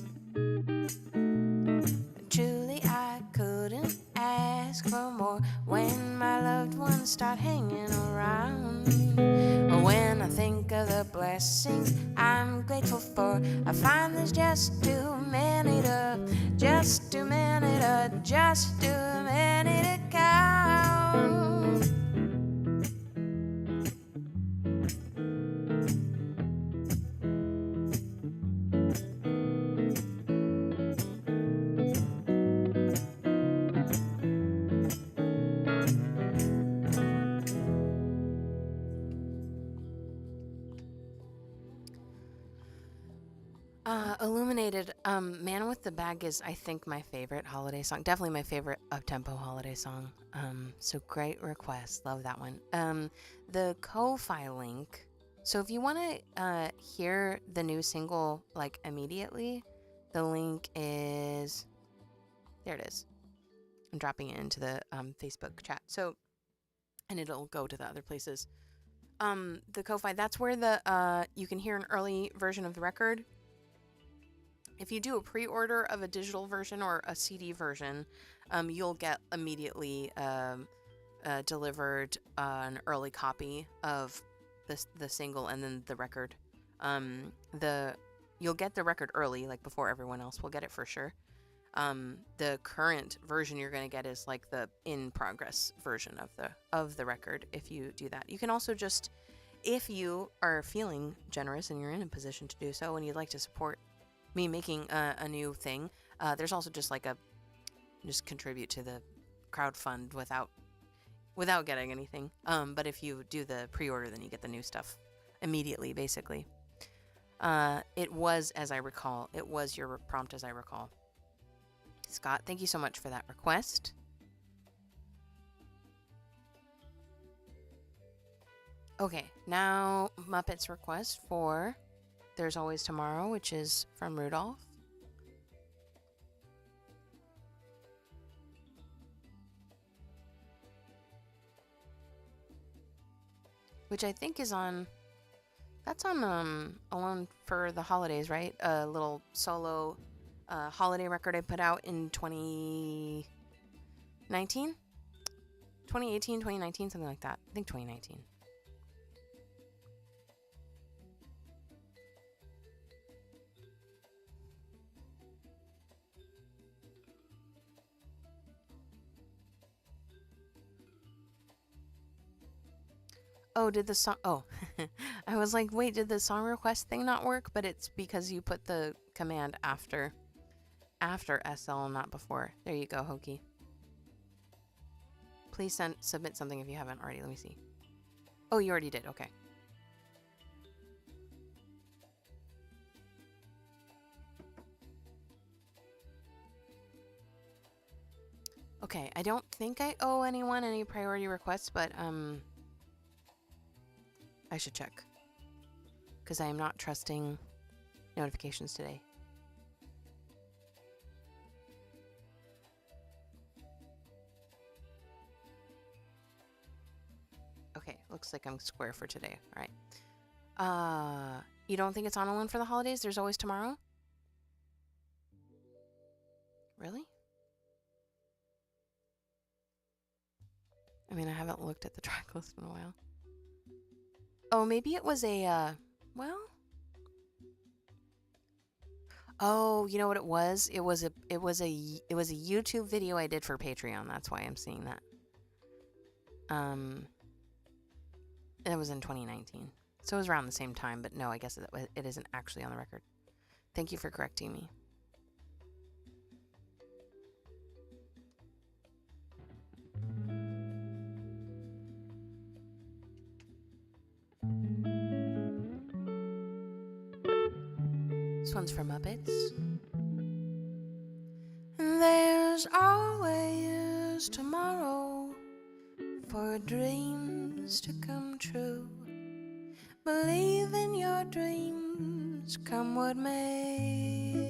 Truly I couldn't ask for more when my loved ones start hanging around. When I think of the blessings I'm grateful for, I find there's just too many to count. Illuminated. Man with the Bag is, I think, my favorite holiday song. Definitely my favorite up-tempo holiday song. So great request. Love that one. The Ko-Fi link. So if you want to hear the new single like immediately, the link is there. It is. I'm dropping it into the Facebook chat. So, and it'll go to the other places. The Ko-Fi. That's where the you can hear an early version of the record. If you do a pre-order of a digital version or a CD version, you'll get immediately delivered an early copy of the single and then the record. You'll get the record early, like before everyone else will get it for sure. The current version you're going to get is like the in-progress version of the record. If you do that, you can also just, if you are feeling generous and you're in a position to do so, and you'd like to support me making a new thing, there's also just like just contribute to the crowdfund without getting anything. But if you do the pre-order, then you get the new stuff immediately, basically. It was, as I recall, it was your prompt, as I recall. Scott, thank you so much for that request. Okay, now Muppets request for There's Always Tomorrow, which is from Rudolph. Which I think is on, that's on Alone for the Holidays, right? A little solo holiday record I put out in 2019? 2018, 2019, something like that. I think 2019. Oh, did the song... Oh, I was like, wait, did the song request thing not work? But it's because you put the command after SL, not before. There you go, Hokie. Please submit something if you haven't already. Let me see. Oh, you already did. Okay. Okay, I don't think I owe anyone any priority requests, but I should check. Because I am not trusting notifications today. Okay, looks like I'm square for today. All right. You don't think it's on Alone for the Holidays? There's Always Tomorrow? Really? I mean, I haven't looked at the track list in a while. Oh, maybe it was a, well... Oh, you know what it was? It was a YouTube video I did for Patreon. That's why I'm seeing that. It was in 2019. So it was around the same time, but no, I guess it isn't actually on the record. Thank you for correcting me. This one's for Muppets. There's always tomorrow for dreams to come true. Believe in your dreams, come what may.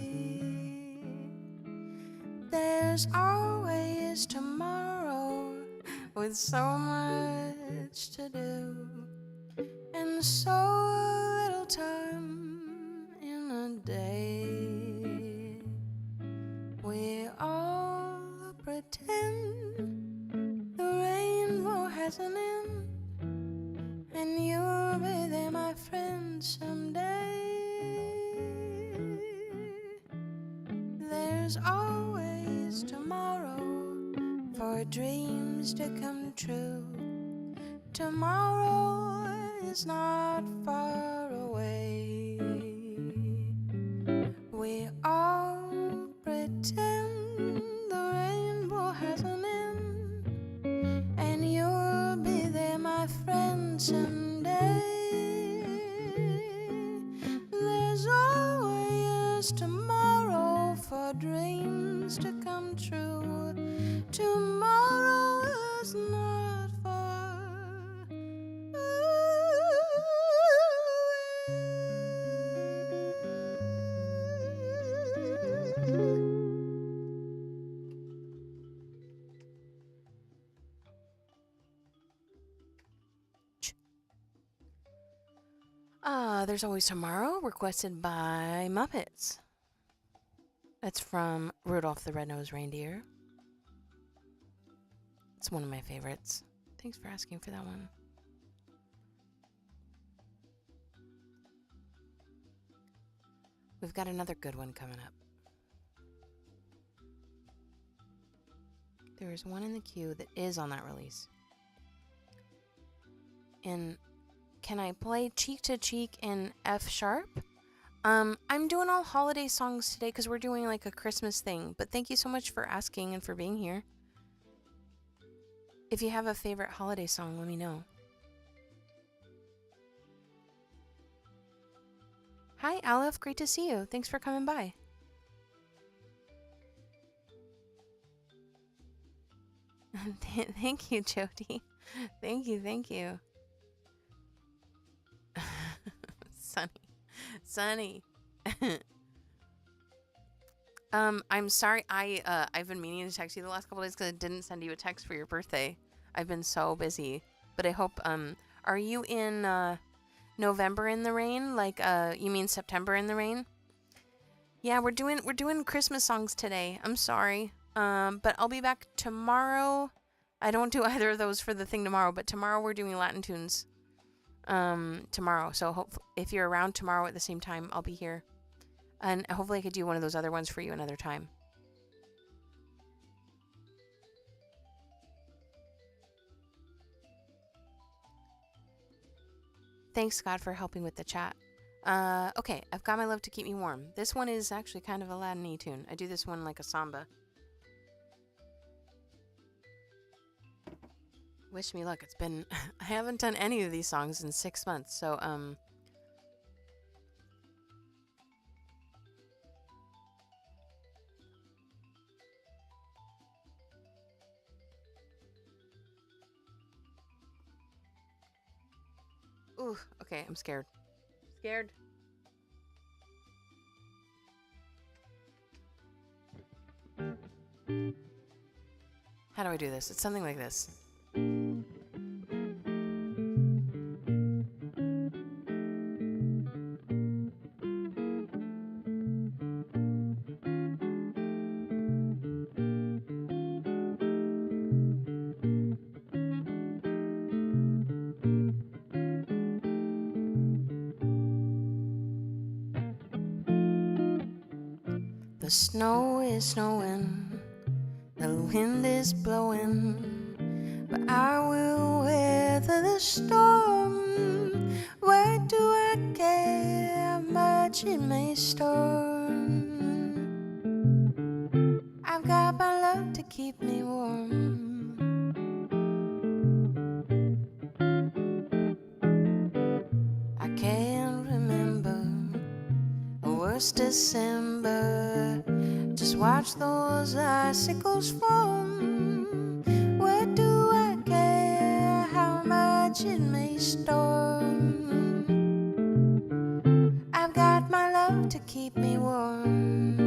There's always tomorrow with so much to do and so little time in a day. We all pretend the rainbow has an end, and you'll be there, my friend, someday. There's always tomorrow for dreams to come true. Tomorrow is not far away. We all pretend the rainbow has an end, and you'll be there, my friend, someday. There's always There's Always Tomorrow, requested by Muppets. That's from Rudolph the Red-Nosed Reindeer. It's one of my favorites. Thanks for asking for that one. We've got another good one coming up. There is one in the queue that is on that release. And can I play Cheek to Cheek in F sharp? I'm doing all holiday songs today because we're doing like a Christmas thing. But thank you so much for asking and for being here. If you have a favorite holiday song, let me know. Hi, Aleph. Great to see you. Thanks for coming by. Thank you, Jody. Thank you. Sunny. I'm sorry. I've been meaning to text you the last couple days because I didn't send you a text for your birthday. I've been so busy. But I hope. Are you in November in the rain? Like you mean September in the rain? Yeah, we're doing Christmas songs today. I'm sorry. But I'll be back tomorrow. I don't do either of those for the thing tomorrow, but tomorrow we're doing Latin tunes. Tomorrow. So if you're around tomorrow at the same time, I'll be here. And hopefully I could do one of those other ones for you another time. Thanks, Scott, for helping with the chat. Okay, I've Got My Love to Keep Me Warm. This one is actually kind of a Latin-y tune. I do this one like a samba. Wish me luck. It's been... I haven't done any of these songs in 6 months, so, Ooh, okay, I'm scared. Scared. How do I do this? It's something like this. The snow is snowing, the wind is blowing, but I will weather the storm. Why do I care how much it may storm? I've got my love to keep me warm. I can't remember a worse December. Just watch those icicles form. What do I care how much it may storm? I've got my love to keep me warm.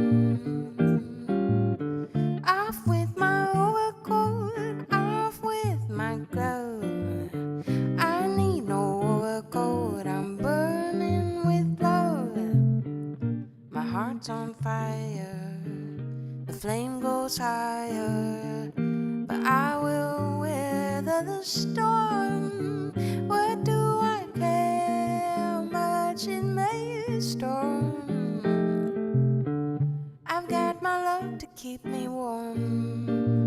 Off with my overcoat, off with my coat. I need no overcoat, I'm burning with love. My heart's on fire, the flame goes higher, but I will weather the storm. What do I care how much it may storm? I've got my love to keep me warm.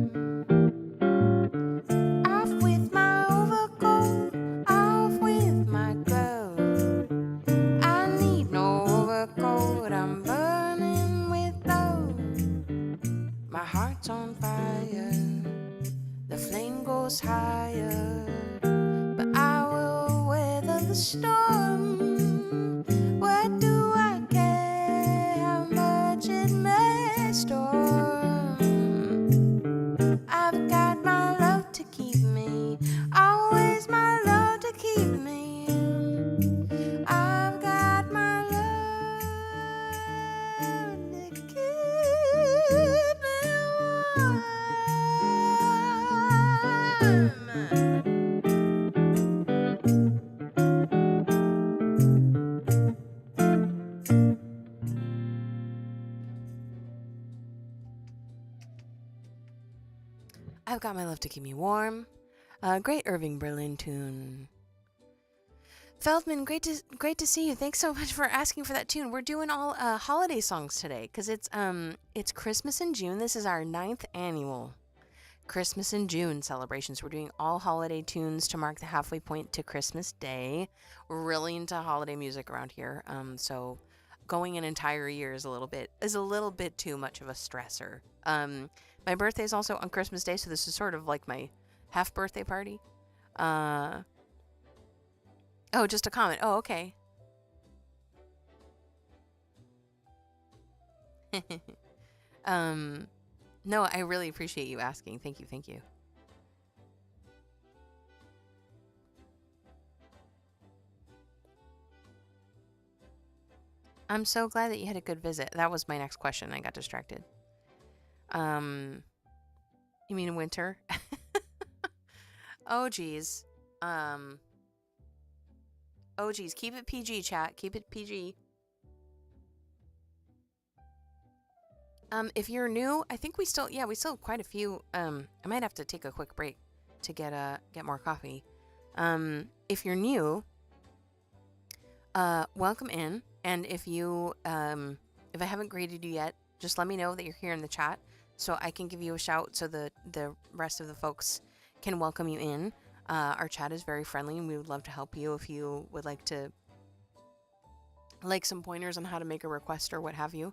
Off with my overcoat, off with my coat. I need no overcoat, I'm burning with love. My heart's on fire, the flame goes higher, but I will weather the storm. What do I care how much it may storm? I've got my love to keep me, always my love to keep me. I've got my love to keep me warm. Enough to Keep Me Warm. Great Irving Berlin tune. Feldman, great to see you. Thanks so much for asking for that tune. We're doing all holiday songs today because it's Christmas in June. This is our 9th annual Christmas in June celebrations. We're doing all holiday tunes to mark the halfway point to Christmas Day. We're really into holiday music around here. So going an entire year is a little bit too much of a stressor. My birthday is also on Christmas Day, so this is sort of like my half birthday party. Oh, just a comment. Oh, okay. No, I really appreciate you asking. Thank you. I'm so glad that you had a good visit. That was my next question. I got distracted. You mean winter? Oh, geez. Oh, geez. Keep it PG, chat. Keep it PG. If you're new, I think we still have quite a few. I might have to take a quick break to get more coffee. If you're new, welcome in. And if I haven't greeted you yet, just let me know that you're here in the chat so I can give you a shout so the rest of the folks can welcome you in. Our chat is very friendly and we would love to help you if you would like some pointers on how to make a request or what have you.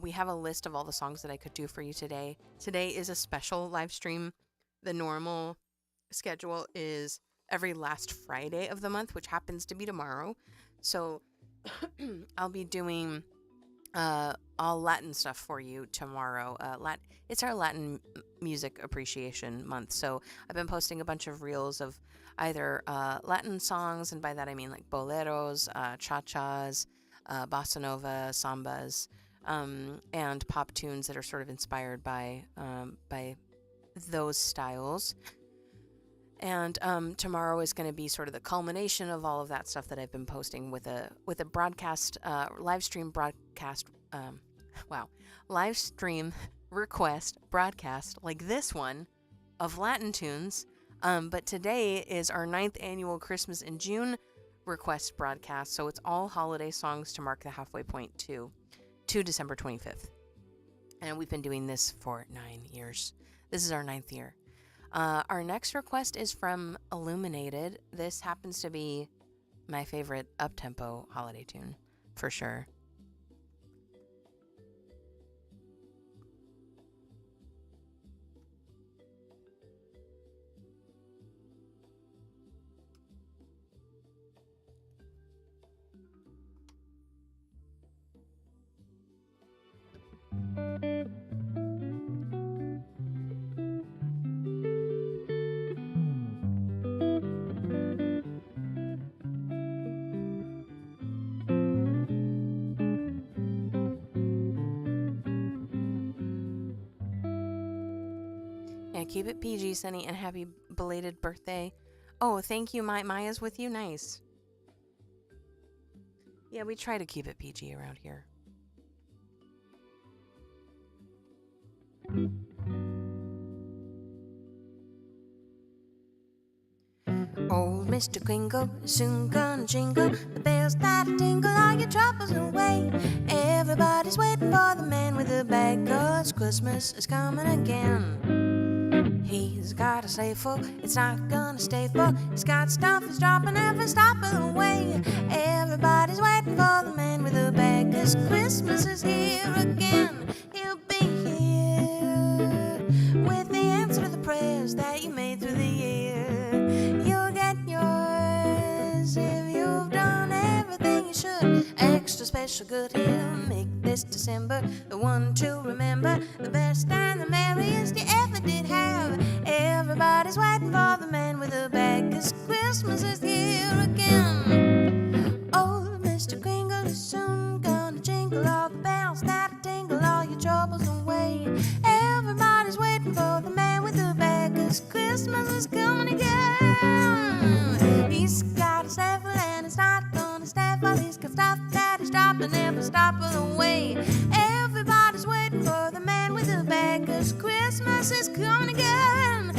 We have a list of all the songs that I could do for you today. Today is a special live stream. The normal schedule is every last Friday of the month, which happens to be tomorrow. So I'll be doing all Latin stuff for you tomorrow. It's our Latin music appreciation month. So I've been posting a bunch of reels of either Latin songs, and by that I mean like boleros, cha-chas, bossa nova, sambas, and pop tunes that are sort of inspired by those styles. And tomorrow is going to be sort of the culmination of all of that stuff that I've been posting with a broadcast, live stream broadcast. Live stream request broadcast like this one of Latin tunes. But today is our 9th annual Christmas in June request broadcast. So it's all holiday songs to mark the halfway point to December 25th. And we've been doing this for 9 years. This is our 9th year. Our next request is from Illuminated. This happens to be my favorite up-tempo holiday tune, for sure. Keep it PG, Sunny, and happy belated birthday. Oh, thank you. Maya's with you. Nice. Yeah, we try to keep it PG around here. Old Mr. Kringle is soon gonna jingle. The bells that tingle, all your troubles away. Everybody's waiting for the man with the bag, 'cause Christmas is coming again. He's got a sleigh full, it's not gonna stay full. He's got stuff, he's dropping every stop of the way. Everybody's waiting for the man with the bag, 'cause Christmas is here again. He'll be here with the answer to the prayers that you made through the year. You'll get yours if you've done everything you should. Extra special good, he'll make this December the one to remember. The best and the merriest you ever did have. Everybody's waiting for the man with the bag, 'cause Christmas is here again. Old Mr. Kringle is soon gonna jingle all the bells that'll tingle all your troubles away. Everybody's waiting for the man with the bag, 'cause Christmas is coming again. He's got a snaffle and it's not gonna snaffle. He's got stuff that he's dropping every stop of the way. Everybody's waiting for the man with the bag, 'cause Christmas is coming again.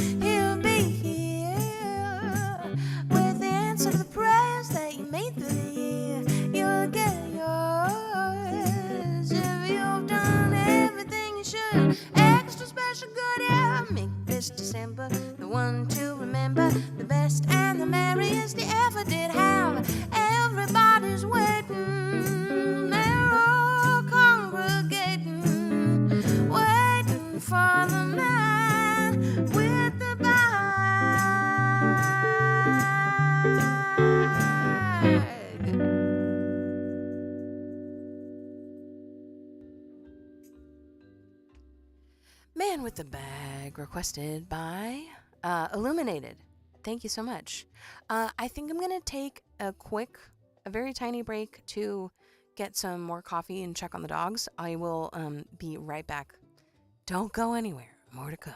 the merriest he ever did have. Everybody's waiting, they're all congregating, waiting for the man with the bag. Man with the Bag, requested by Illuminated. Thank you so much. I think I'm going to take a very tiny break to get some more coffee and check on the dogs. I will be right back. Don't go anywhere. More to come.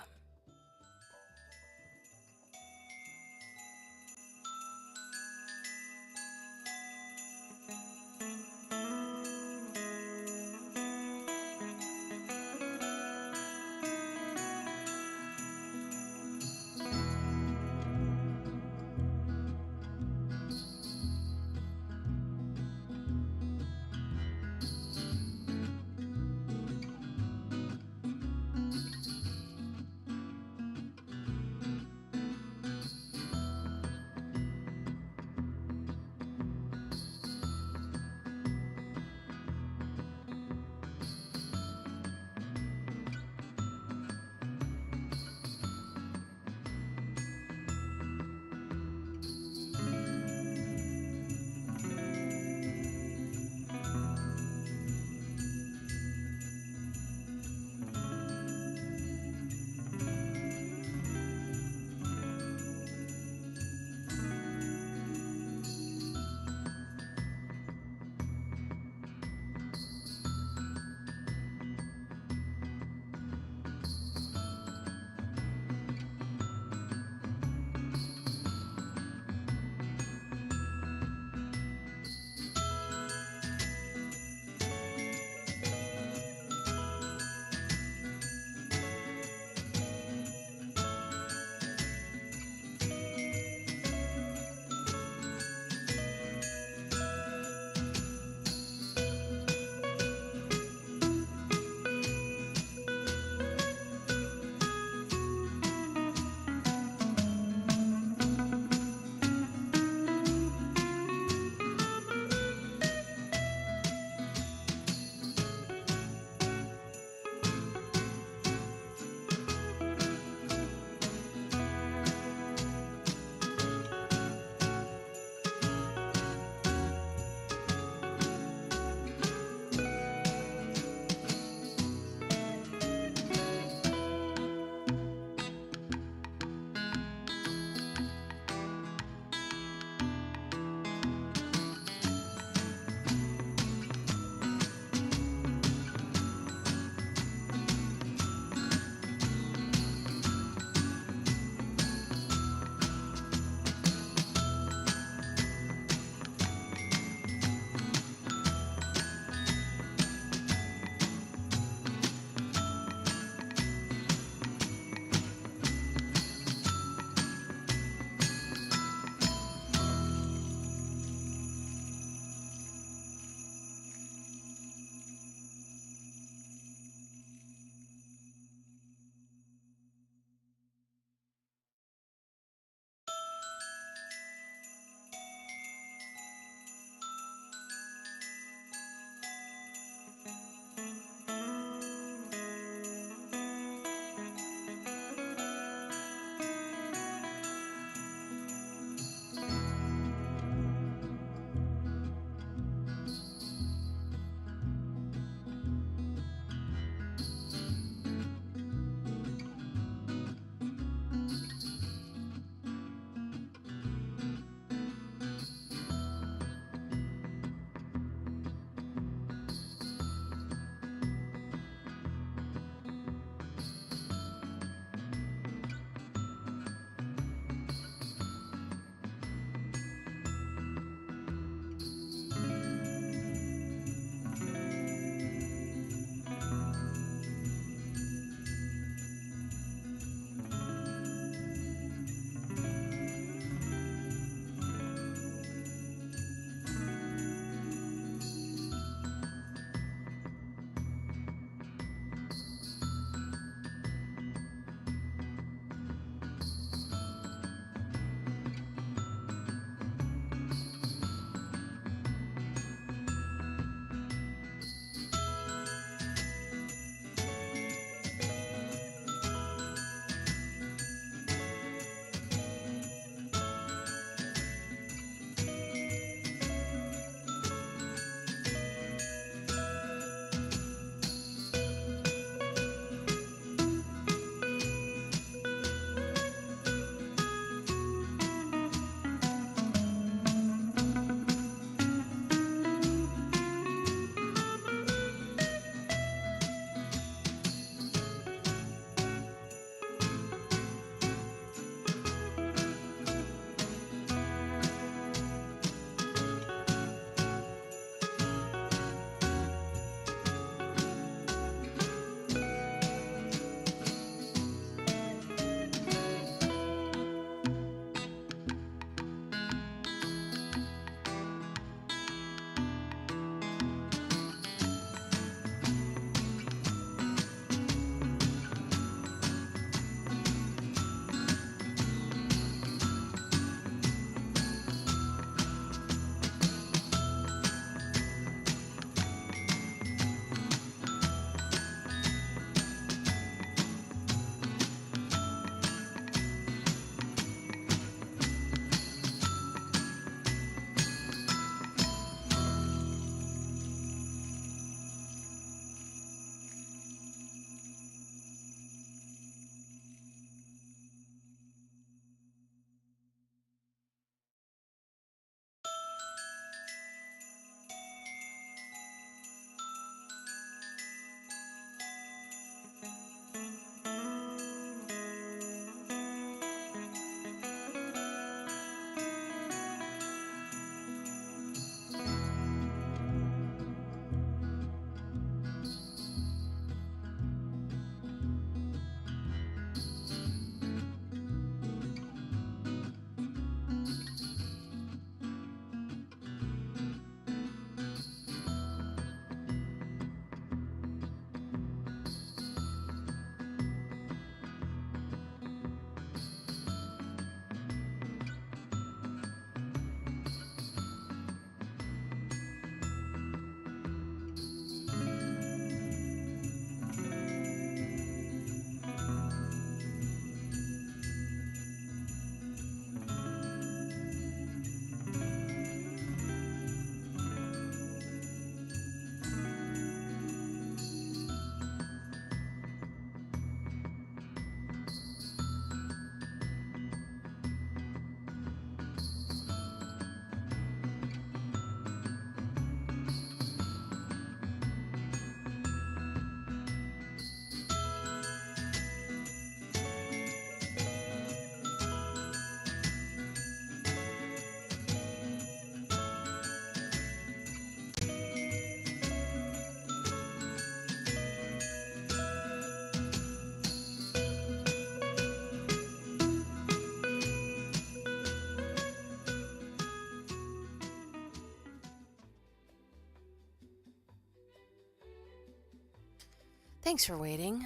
Thanks for waiting.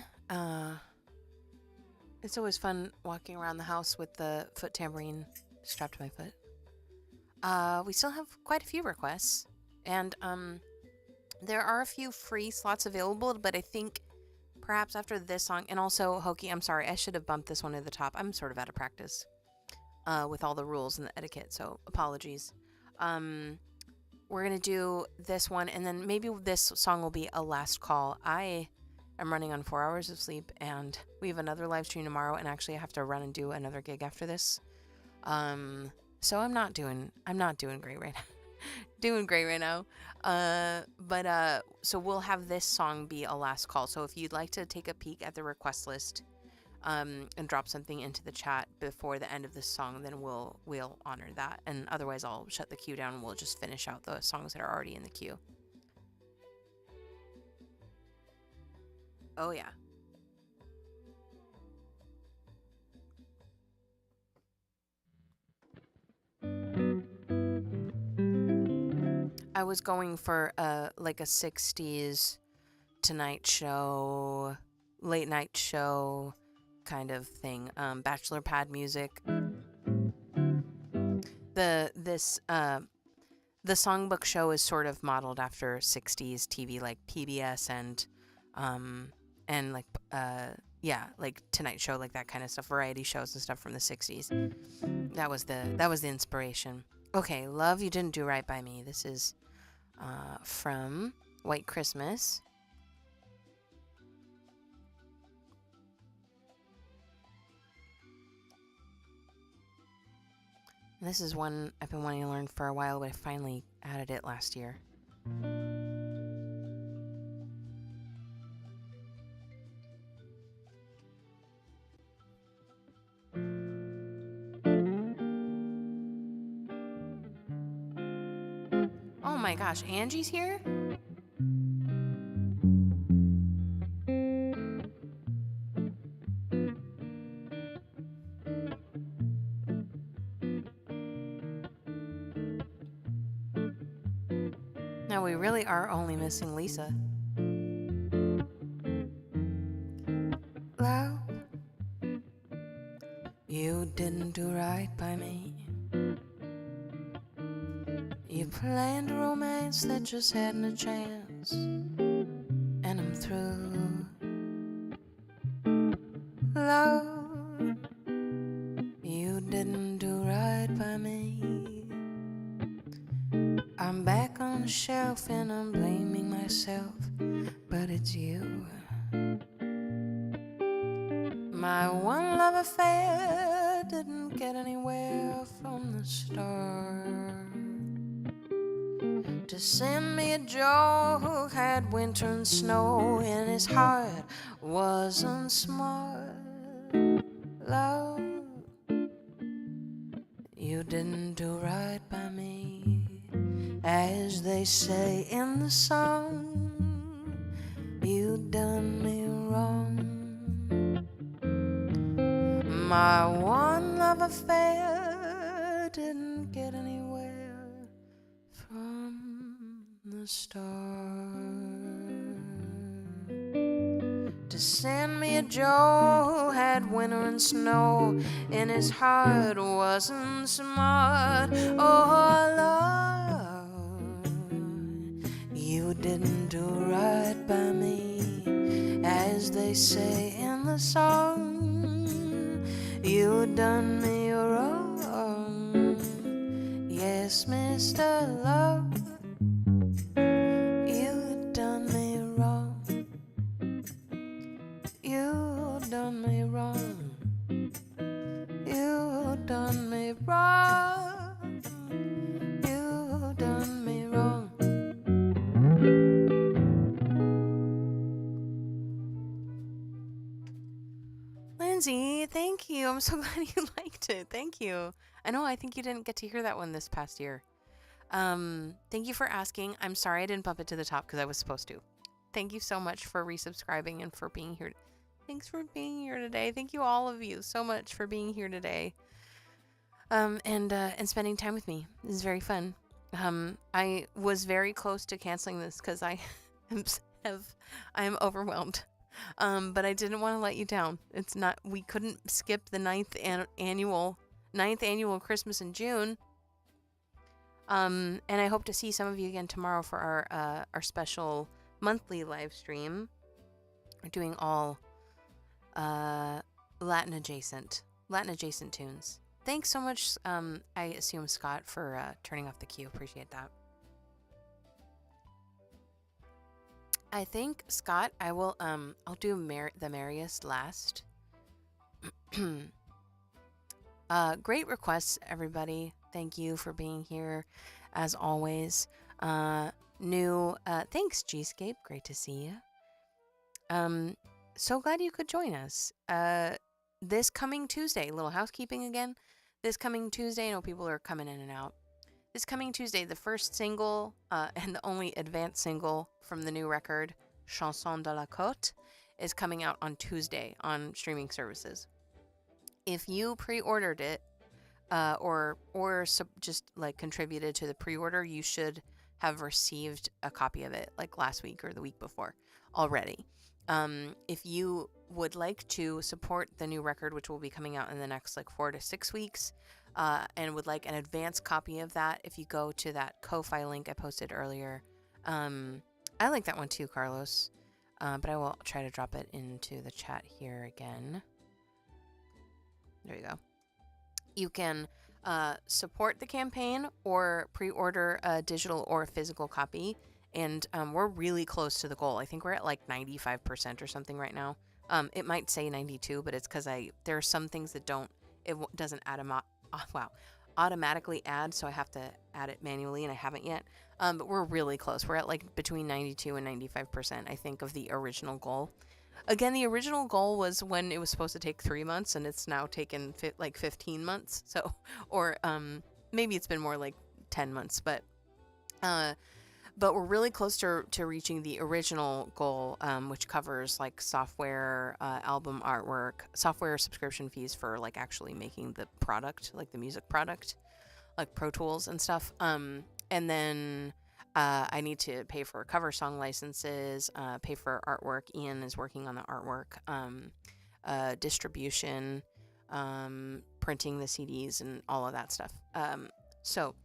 It's always fun walking around the house with the foot tambourine strapped to my foot. We still have quite a few requests, and there are a few free slots available, but I think perhaps after this song, and also Hokie, I'm sorry, I should have bumped this one to the top. I'm sort of out of practice with all the rules and the etiquette, so apologies. We're gonna do this one, and then maybe this song will be a last call. I am running on 4 hours of sleep, and we have another live stream tomorrow, and actually I have to run and do another gig after this. So I'm not doing great right now. Doing great right now. So we'll have this song be a last call. So if you'd like to take a peek at the request list, and drop something into the chat before the end of this song, then we'll honor that. And otherwise I'll shut the queue down and we'll just finish out the songs that are already in the queue. Oh yeah. I was going for like a 60s Tonight Show, late night show kind of thing. Bachelor pad music. The songbook show is sort of modeled after 60s TV, like PBS and like like Tonight Show, like that kind of stuff, variety shows and stuff from the 60s. That was the inspiration. Okay, Love You Didn't Do Right by Me. This is from White Christmas. And this is one I've been wanting to learn for a while, but I finally added it last year. Oh my gosh, Angie's here? Now we really are only missing Lisa. Love, you didn't do right by me. You planned a romance that just hadn't a chance, and I'm through. Love, you didn't do right by me. I'm back on the shelf and I'm blaming myself, but it's you. My one love affair didn't get anywhere from the start. To send me a Joe who had winter and snow in his heart wasn't smart. Love, you didn't do right by me. As they say in the song, you done me wrong. My one love affair didn't get anywhere from the start. To send me a Joe who had winter and snow in his heart wasn't smart. Oh, love, you didn't do right by me. As they say in the song, you done me wrong. Yes, Mr. Love, you done me wrong. You done me wrong. You done me wrong. You done me wrong. Lindsay, thank you. I'm so glad you liked it. Thank you. I think you didn't get to hear that one this past year. Thank you for asking. I'm sorry I didn't bump it to the top because I was supposed to. Thank you so much for resubscribing and for being here. Thanks for being here today. Thank you all of you so much for being here today. And spending time with me. This is very fun. I was very close to canceling this because I am overwhelmed. But I didn't want to let you down. It's not. We couldn't skip the ninth annual Christmas in June. And I hope to see some of you again tomorrow for our special monthly live stream. We're doing all Latin adjacent tunes. Thanks so much. I assume Scott for turning off the queue. Appreciate that. I think Scott, I'll do the merriest last. Great requests, everybody. Thank you for being here, as always. Thanks, G-Scape. Great to see you. So glad you could join us. This coming Tuesday, little housekeeping again. This coming Tuesday, I know people are coming in and out. This coming Tuesday, the first single and the only advanced single from the new record, Chanson de la Côte, is coming out on Tuesday on streaming services. If you pre-ordered it just like contributed to the pre-order, you should have received a copy of it like last week or the week before already. If you would like to support the new record, which will be coming out in the next like 4 to 6 weeks, and would like an advanced copy of that, if you go to that Ko-Fi link I posted earlier, I like that one too, Carlos, but I will try to drop it into the chat here again. There you go. You can support the campaign or pre-order a digital or physical copy. And we're really close to the goal. I think we're at like 95% or something right now. It might say 92, but it's because there are some things that doesn't automatically add, so I have to add it manually, and I haven't yet. But we're really close. We're at like between 92 and 95%, I think, of the original goal. Again, the original goal was when it was supposed to take 3 months, and it's now taken like 15 months. So, or maybe it's been more like 10 months, but we're really close to reaching the original goal, which covers like software, album artwork, software subscription fees for like actually making the product, like the music product, like Pro Tools and stuff. And then I need to pay for cover song licenses, pay for artwork. Ian is working on the artwork, distribution, printing the CDs and all of that stuff. So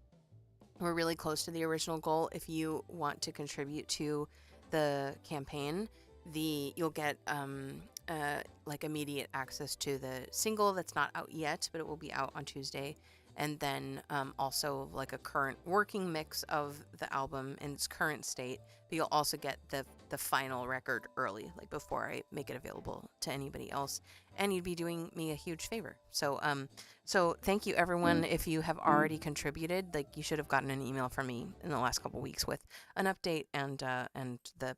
we're really close to the original goal. If you want to contribute to the campaign, you'll get like immediate access to the single that's not out yet, but it will be out on Tuesday. And then also like a current working mix of the album in its current state. But you'll also get the final record early, like before I make it available to anybody else. And you'd be doing me a huge favor. So thank you, everyone. If you have already contributed, like you should have gotten an email from me in the last couple weeks with an update and the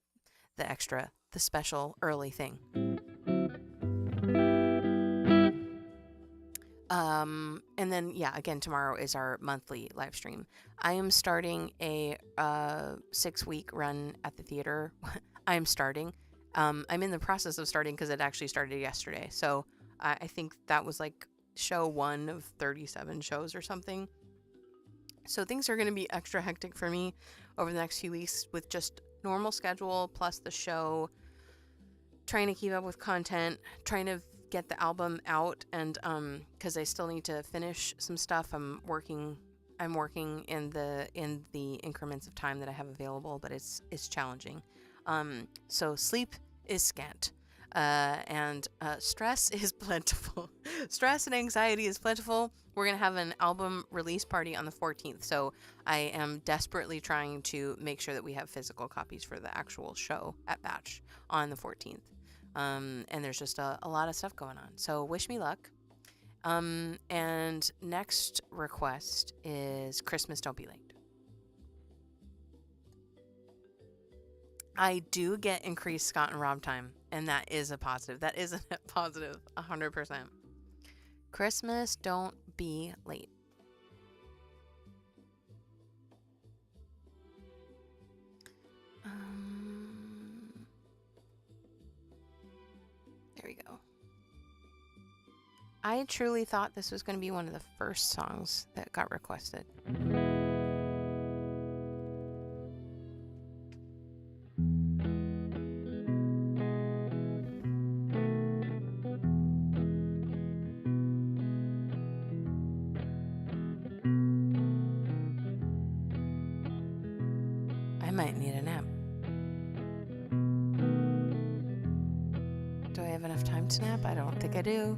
special early thing. And then, yeah, again, tomorrow is our monthly live stream. I am starting a 6-week run at the theater. I'm in the process of starting because it actually started yesterday. So I think that was like show 1 of 37 shows or something. So things are going to be extra hectic for me over the next few weeks with just normal schedule plus the show, trying to keep up with content, trying to get the album out, and because I still need to finish some stuff. I'm working in the increments of time that I have available, but it's challenging. So sleep is scant, and stress is plentiful. Stress and anxiety is plentiful. We're gonna have an album release party on the 14th, so I am desperately trying to make sure that we have physical copies for the actual show at Batch on the 14th. And there's just a lot of stuff going on. So wish me luck. And next request is Christmas Don't Be Late. I do get increased Scott and Rob time, and that is a positive. That is a net positive, 100%. Christmas Don't Be Late. There we go. I truly thought this was going to be one of the first songs that got requested. I might need a nap. Do I have enough time to nap? I don't think I do.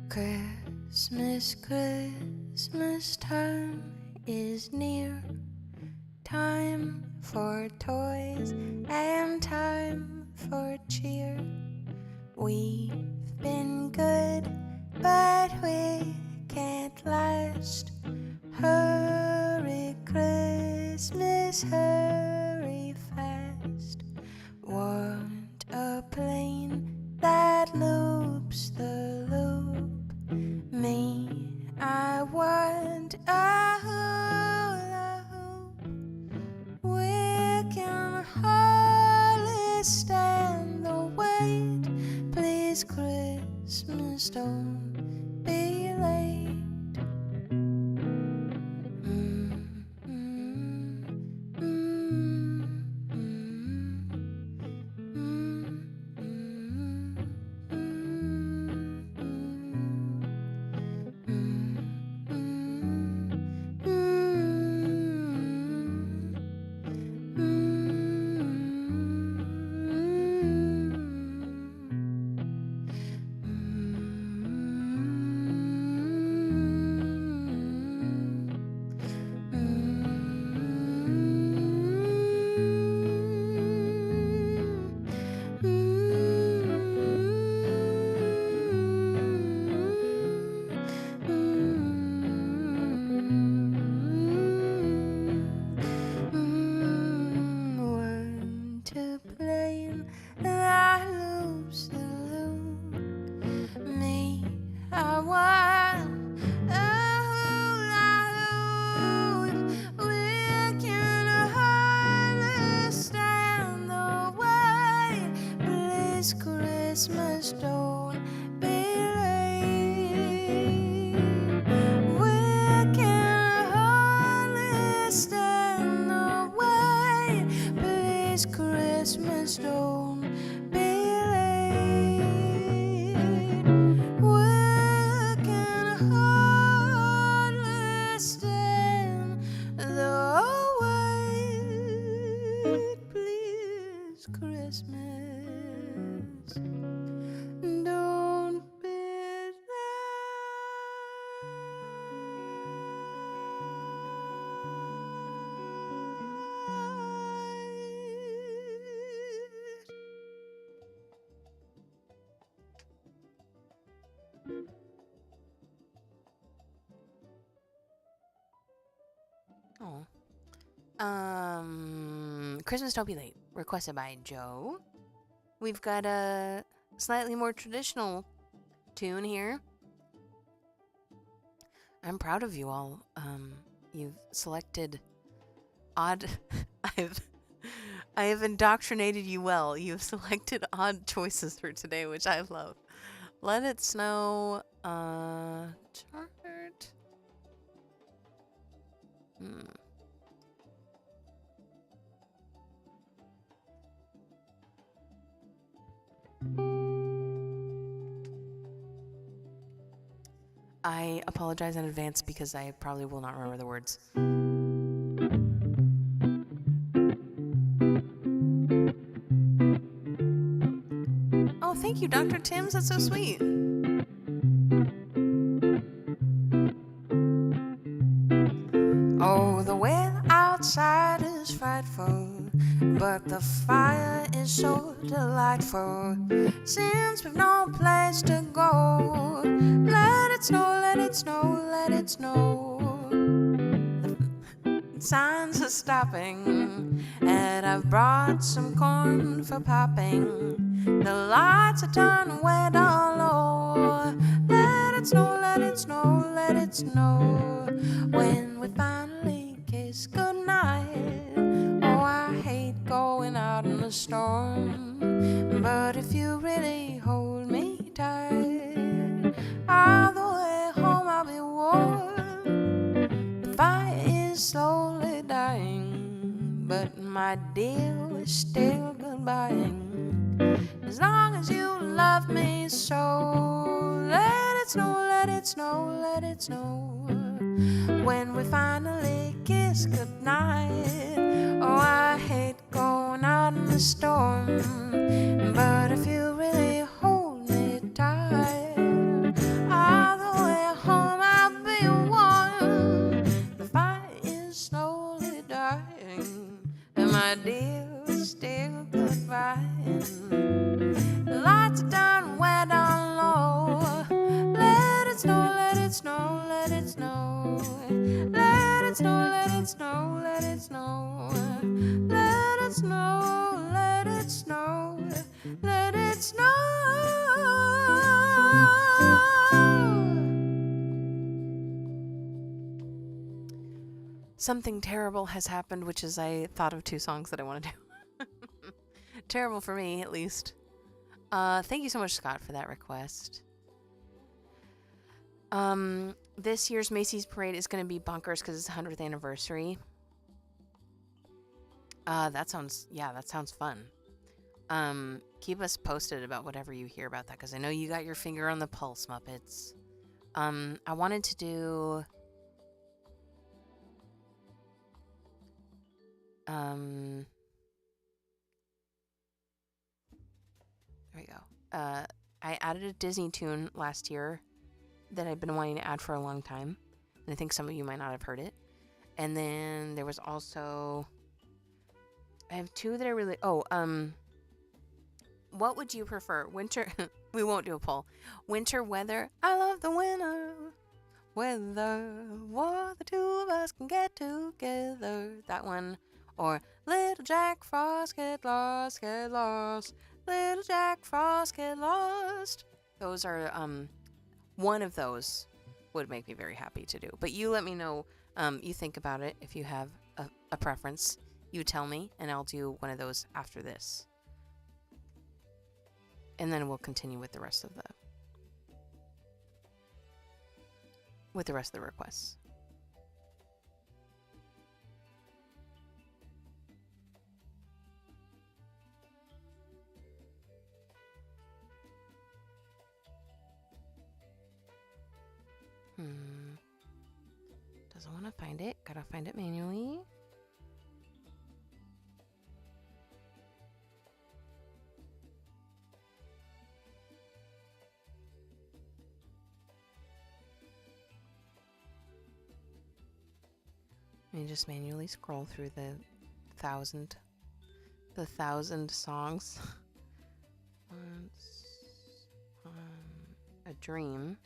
Christmas time is near. Time for toys and time for cheer. We've been good, but we can't last. Hurry, Christmas, hurry fast. Want a plane that loops the loop. Me, I want a hula hoop. We can hardly stand the wait. Please, Christmas, don't be late. Christmas, don't be late. We can hardly stand the wait. Please, Christmas, don't be late. We can hardly stand the wait. Please, Christmas. Don't be late. Oh. Christmas Don't Be Late, requested by Joe. We've got a slightly more traditional tune here. I'm proud of you all. You've selected odd. I have indoctrinated you well. You've selected odd choices for today, which I love. Let It Snow. Chart. I apologize in advance because I probably will not remember the words. Oh, thank you, Dr. Timms. That's so sweet. Oh, the weather outside is frightful, but the fire is so delightful. Since we've no place to go, let it snow, let it snow, let it snow. The signs are stopping, and I've brought some corn for popping. The lights are turned way down low. Let it snow, let it snow, let it snow. When we finally kiss goodnight, oh, I hate going out in the storm. But if you really hold me tight, all the way home I'll be warm. The fire is slowly dying, but my dear, we're still goodbying. As long as you love me so, let it snow, let it snow, let it snow. When we finally kiss goodnight. Oh, I hate going out in the storm, but if you really hold me tight, all the way home I'll be warm. The fire is slowly dying, and my dear, still goodbye. The lights are down, way down low. Let it snow, let it snow, let it snow. Let it snow, let it snow, let it snow. Let it snow, let it snow, let it snow. Something terrible has happened, which is I thought of 2 songs that I want to do. Terrible for me, at least. Thank you so much, Scott, for that request. This year's Macy's Parade is going to be bonkers because it's the 100th anniversary. That sounds fun. Keep us posted about whatever you hear about that, because I know you got your finger on the pulse, Muppets. I wanted to do... There we go. I added a Disney tune last year that I've been wanting to add for a long time, and I think some of you might not have heard it. And then there was also... I have 2 that I really... what would you prefer? Winter... We won't do a poll. Winter weather. I love the winter weather. What the 2 of us can get together. That one. Or Little Jack Frost get lost, get lost. Little Jack Frost get lost. Those are, one of those would make me very happy to do. But you let me know, you think about it. If you have a preference, you tell me, and I'll do one of those after this. And then we'll continue with the rest of the requests. Doesn't want to find it. Gotta find it manually. Let me just manually scroll through the thousand songs. Once a dream.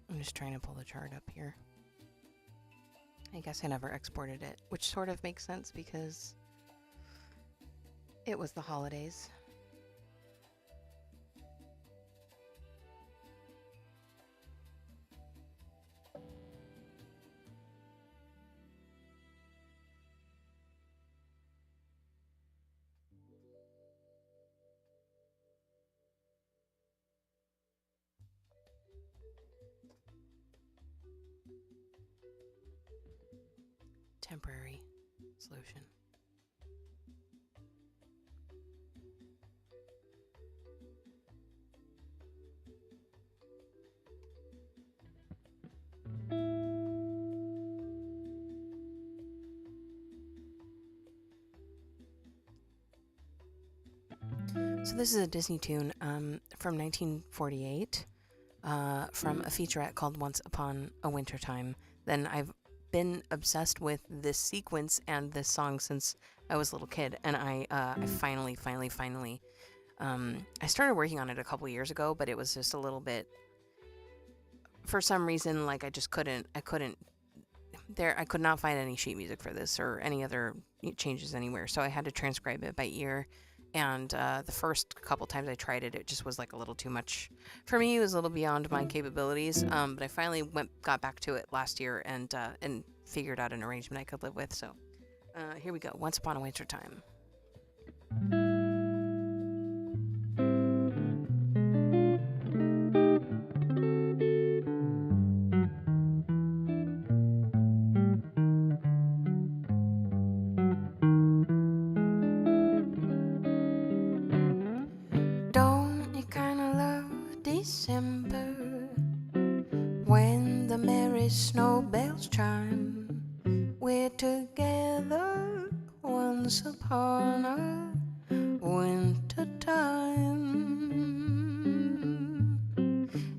I'm just trying to pull the chart up here. I guess I never exported it, which sort of makes sense because it was the holidays. Temporary solution. So this is a Disney tune from 1948 from a featurette called Once Upon a Wintertime. Then I've been obsessed with this sequence and this song since I was a little kid, and I finally I started working on it a couple years ago, but it was just a little bit, for some reason, like I couldn't I could not find any sheet music for this or any other changes anywhere, so I had to transcribe it by ear. And the first couple times I tried it, it just was like a little too much for me. It was a little beyond my capabilities. But I finally got back to it last year and figured out an arrangement I could live with. So here we go. Once Upon a Winter Time. Don't you kinda love December when the merry snow bells chime? We're together once upon a winter time.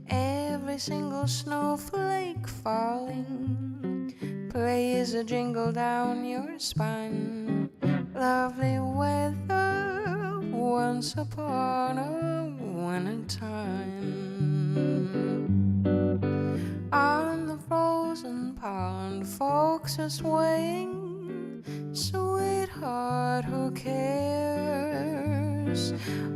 Every single snowflake falling plays a jingle down your spine. Lovely weather once upon a winter time. On the frozen pond, folks are swaying. Sweetheart, who cares?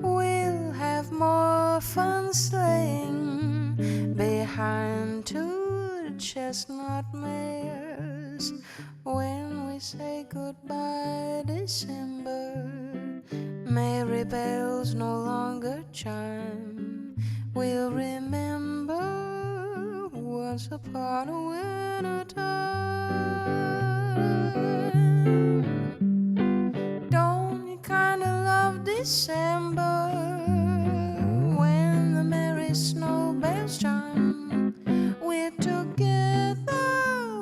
We'll have more fun sleighing behind two chestnut mares. When we say goodbye, December, merry bells no longer chime. We'll remember once upon a winter time. Don't you kinda love December when the merry snow bells chime? We're together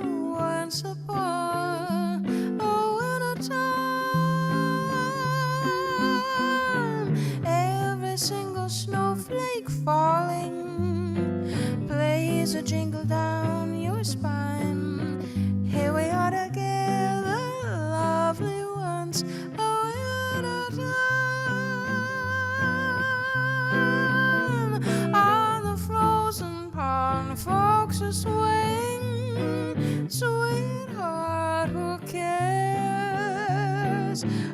once upon a winter time. Every single snowflake falling plays a jingle down your spine. Here we are together, lovely ones, a winter time. On the frozen pond, folks are swaying. Sweetheart, who cares?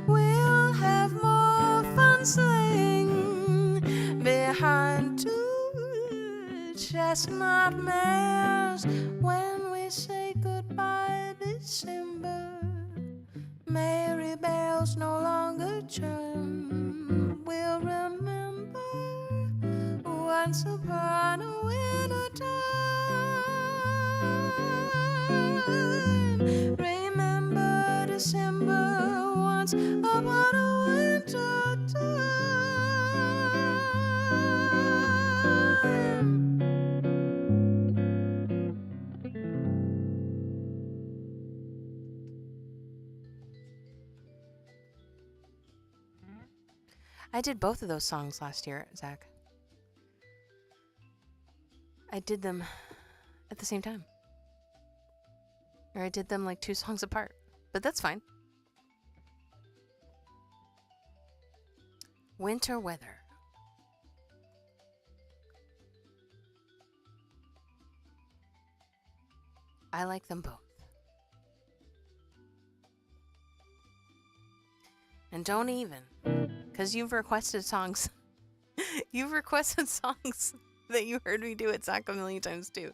We'll have more fun sleighing behind two chestnut mares. When we say goodbye, December, merry bells no longer chime. We'll remember once upon a winter time. Remember December once upon a winter time. I did both of those songs last year, Zach. I did them at the same time. Or I did them like 2 songs apart. But that's fine. Winter weather. I like them both. And don't even, because you've requested songs. You've requested songs that you heard me do at Zach a million times too.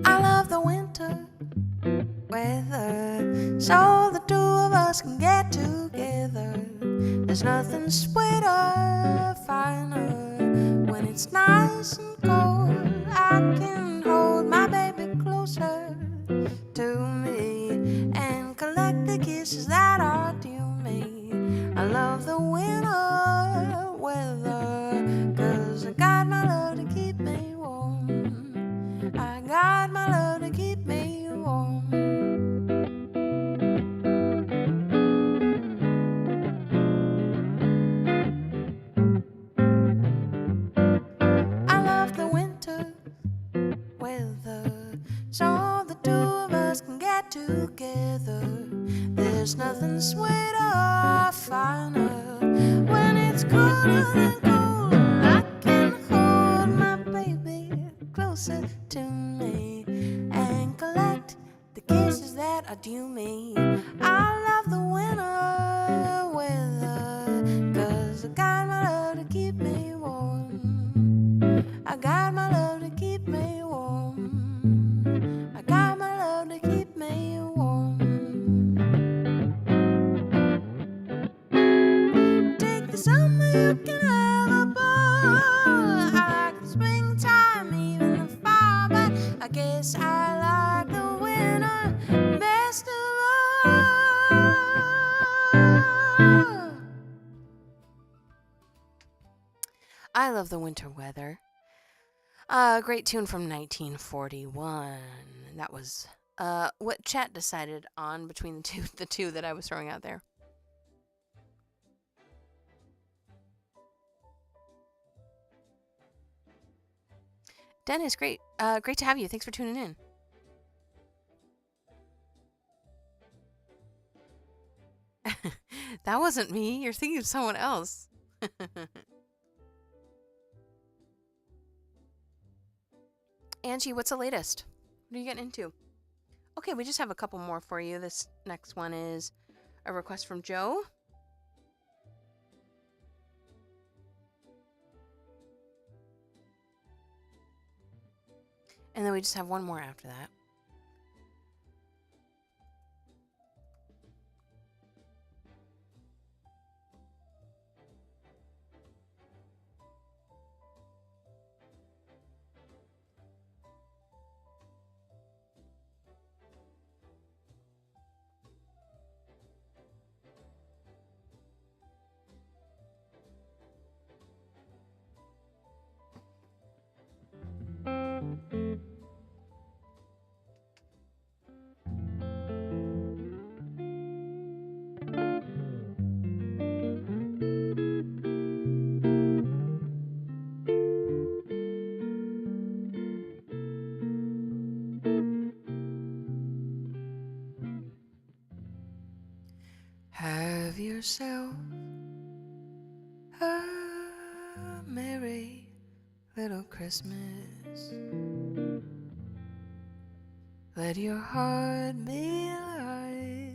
I love the winter weather, so the two of us can get together. There's nothing sweeter, finer, when it's nice and cold. I can hold my baby closer to me and collect the kisses that are due me. I love the winter weather, 'cause I got my love to keep me warm. I got my love to keep me warm. There's nothing sweeter or finer when it's colder than cold. I can hold my baby closer to me and collect the kisses that are due me. I love the winter weather, 'cause I got my love to keep me warm. I got my love to keep me warm. I got my love to keep me warm. Take the summer, you can have a ball. I like the springtime, even the fall, but I guess I like the winter best of all. I love the winter weather. Great tune from 1941. That was what chat decided on between the two that I was throwing out there. Dennis, great. Great to have you. Thanks for tuning in. That wasn't me. You're thinking of someone else. Angie, what's the latest? What are you getting into? Okay, we just have a couple more for you. This next one is a request from Joe. And then we just have one more after that. Have yourself a merry little Christmas. Let your heart be light.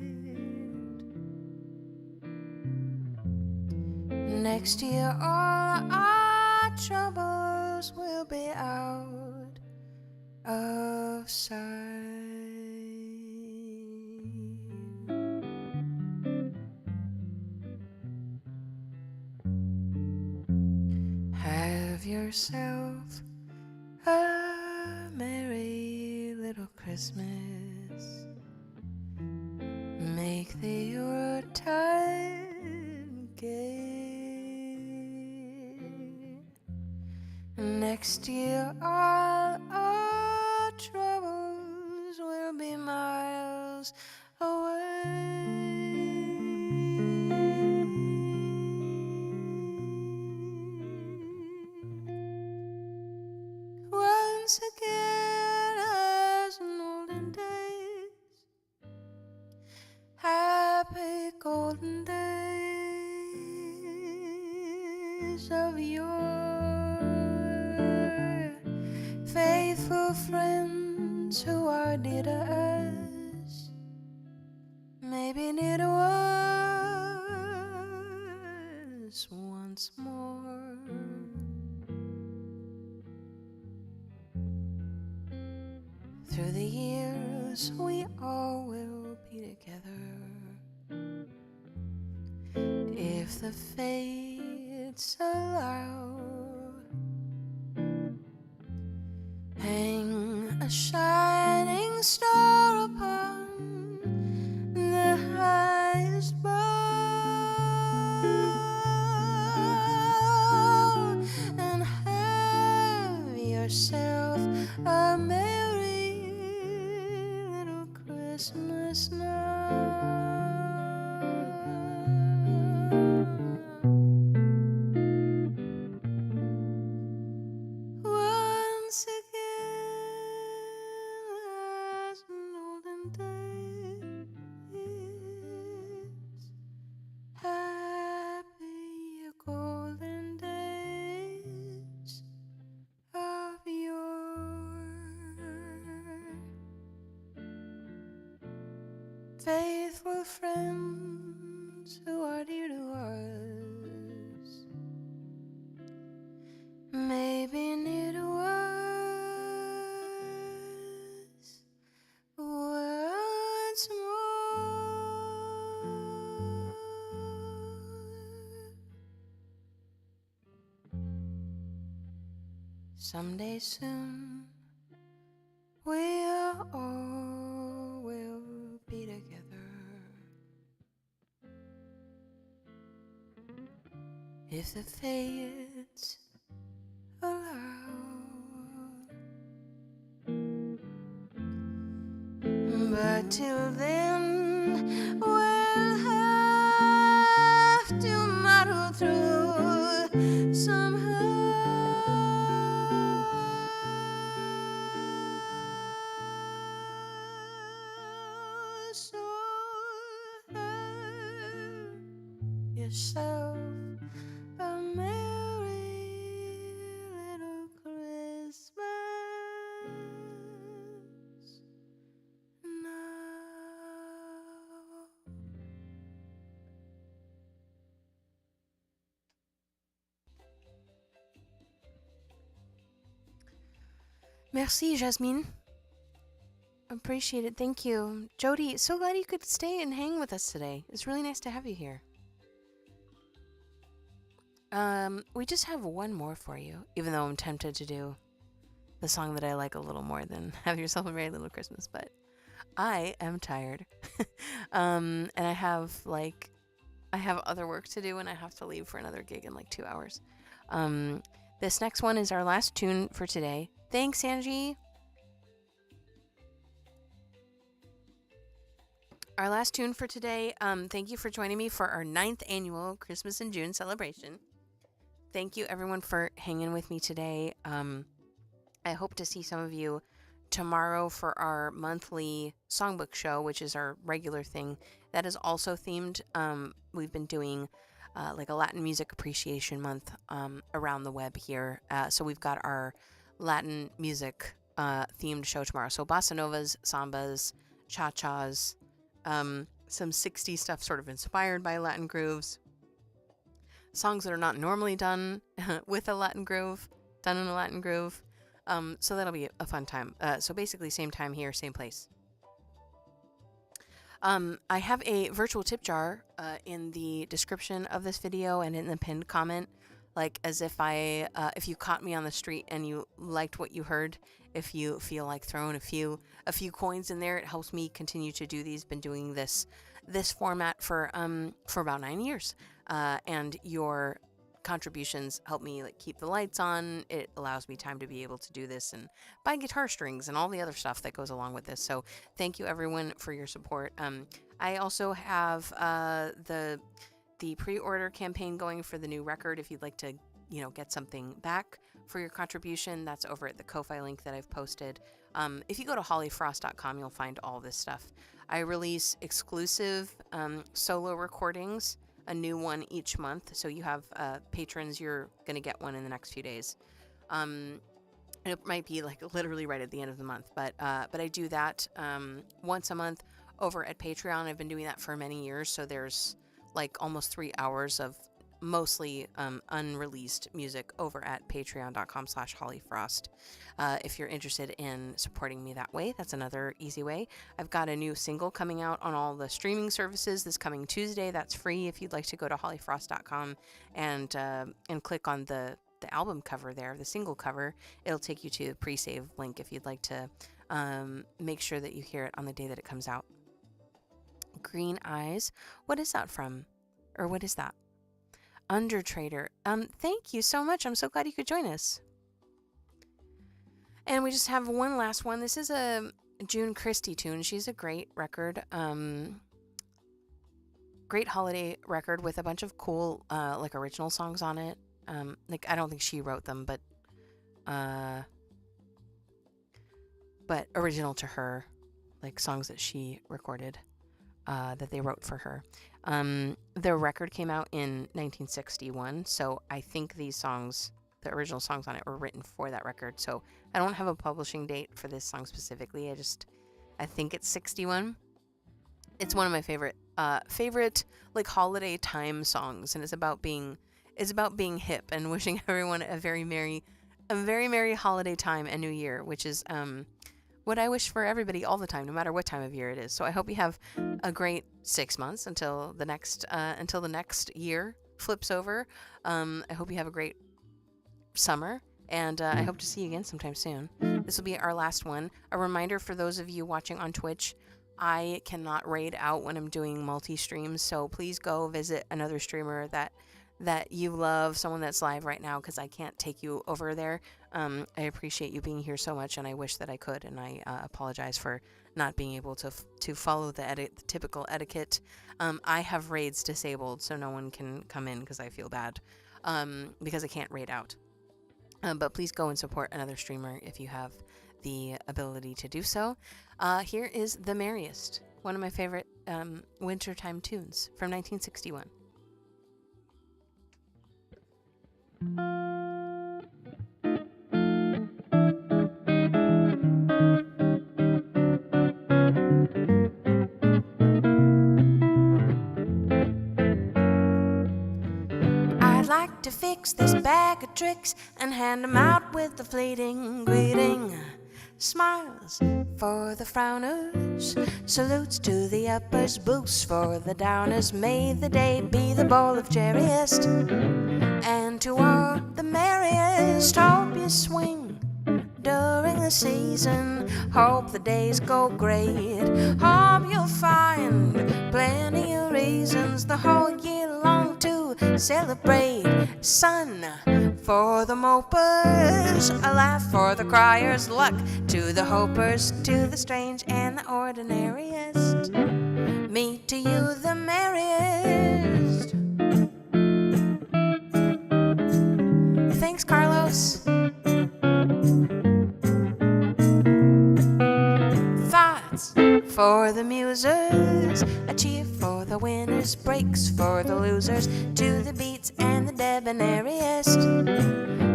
Next year all our troubles will be out of sight. Have yourself a merry little Christmas. Make the Yuletide gay. Next year all our troubles will be miles away. Once again, as in olden days, happy golden days of yore. Faithful friends who are dear to us may be near to us once more. Through the years we all will be together, if the fates allow. Hang a shining star upon the highest bough, and have yourself a merry little Christmas now. Once again, as in olden days, faithful friends who are dear to us, may be near to us once more. Someday soon we all will be together, if the fates allow. But till then, we'll have to muddle through somehow. So have yourself a merry little Christmas now. Merci, Jasmine. Appreciate it. Thank you. Jody, so glad you could stay and hang with us today. It's really nice to have you here. We just have one more for you, even though I'm tempted to do the song that I like a little more than Have Yourself a Merry Little Christmas, but I am tired. And I have other work to do and I have to leave for another gig in like 2 hours. This next one is our last tune for today. Thanks, Angie. Our last tune for today. Thank you for joining me for our 9th annual Christmas in June celebration. Thank you, everyone, for hanging with me today. I hope to see some of you tomorrow for our monthly songbook show, which is our regular thing. That is also themed. We've been doing like a Latin music appreciation month around the web here. So we've got our Latin music themed show tomorrow. So bossa novas, sambas, cha-chas, some 60s stuff sort of inspired by Latin grooves, songs that are not normally done with a Latin groove, done in a Latin groove. So that'll be a fun time. So basically same time here, same place. I have a virtual tip jar in the description of this video and in the pinned comment, like as if if you caught me on the street and you liked what you heard, if you feel like throwing a few coins in there, it helps me continue to do these. Been doing this format for about 9 years, and your contributions help me like keep the lights on. It allows me time to be able to do this and buy guitar strings and all the other stuff that goes along with this. So thank you everyone for your support. I also have the pre-order campaign going for the new record. If you'd like to, get something back for your contribution, that's over at the Ko-Fi link that I've posted. If you go to hollyfrost.com, you'll find all this stuff. I release exclusive solo recordings, a new one each month. So you have patrons, you're going to get one in the next few days. It might be like literally right at the end of the month, but I do that once a month over at Patreon. I've been doing that for many years. So there's like almost 3 hours of mostly unreleased music over at patreon.com/hollyfrost. If you're interested in supporting me that way, that's another easy way. I've got a new single coming out on all the streaming services this coming Tuesday. That's free if you'd like to go to hollyfrost.com and click on the album cover there, the single cover. It'll take you to the pre-save link if you'd like to make sure that you hear it on the day that it comes out. Green Eyes. What is that from? Or what is that? Undertrader. Thank you so much. I'm so glad you could join us. And we just have one last one. This is a June Christie tune. She's a great record. Great holiday record with a bunch of cool like original songs on it. Like I don't think she wrote them, but original to her, like songs that she recorded. That they wrote for her. The record came out in 1961, so I think these songs, the original songs on it, were written for that record. So I don't have a publishing date for this song specifically. I think it's 61. It's one of my favorite like holiday time songs, and it's about being hip and wishing everyone a very merry holiday time and New Year, which is what I wish for everybody all the time, no matter what time of year it is. So I hope you have a great 6 months until the next year flips over. I hope you have a great summer, and I hope to see you again sometime soon. This will be our last one. A reminder for those of you watching on Twitch, I cannot raid out when I'm doing multi-streams, so please go visit another streamer that you love, someone that's live right now, because I can't take you over there. I appreciate you being here so much, and I wish that I could, and I apologize for not being able to follow the typical etiquette. I have raids disabled, so no one can come in because I feel bad, because I can't raid out. But please go and support another streamer if you have the ability to do so. Here is The Merriest, one of my favorite wintertime tunes from 1961. I'd like to fix this bag of tricks and hand 'em out with a fleeting greeting. Smiles for the frowners, salutes to the uppers, boosts for the downers. May the day be the bowl of cherriest, and to all the merriest. Hope you swing during the season, hope the days go great. Hope you'll find plenty of reasons the whole year long to celebrate. Sun for the mopers, a laugh for the criers, luck to the hopers, to the strange and the ordinariest. Me to you the merriest. Thanks, Carlos. Thoughts for the musers, a cheer for the winners, breaks for the losers, to the beats and the debonairiest.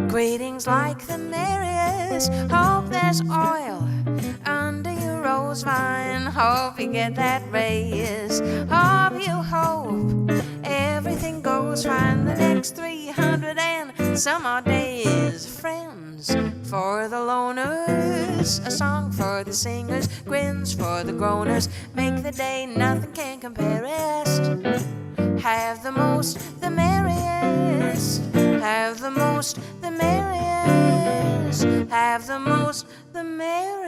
Greetings like the merriest. Hope there's oil under your rose vine. Hope you get that raise. Hope you hope everything goes fine the next 300 and some odd days. Friends for the loners, a song for the singers, grins for the groaners. Make the day nothing can compare it. Have the most, the merriest. Have the most, the merriest. Have the most, the merriest.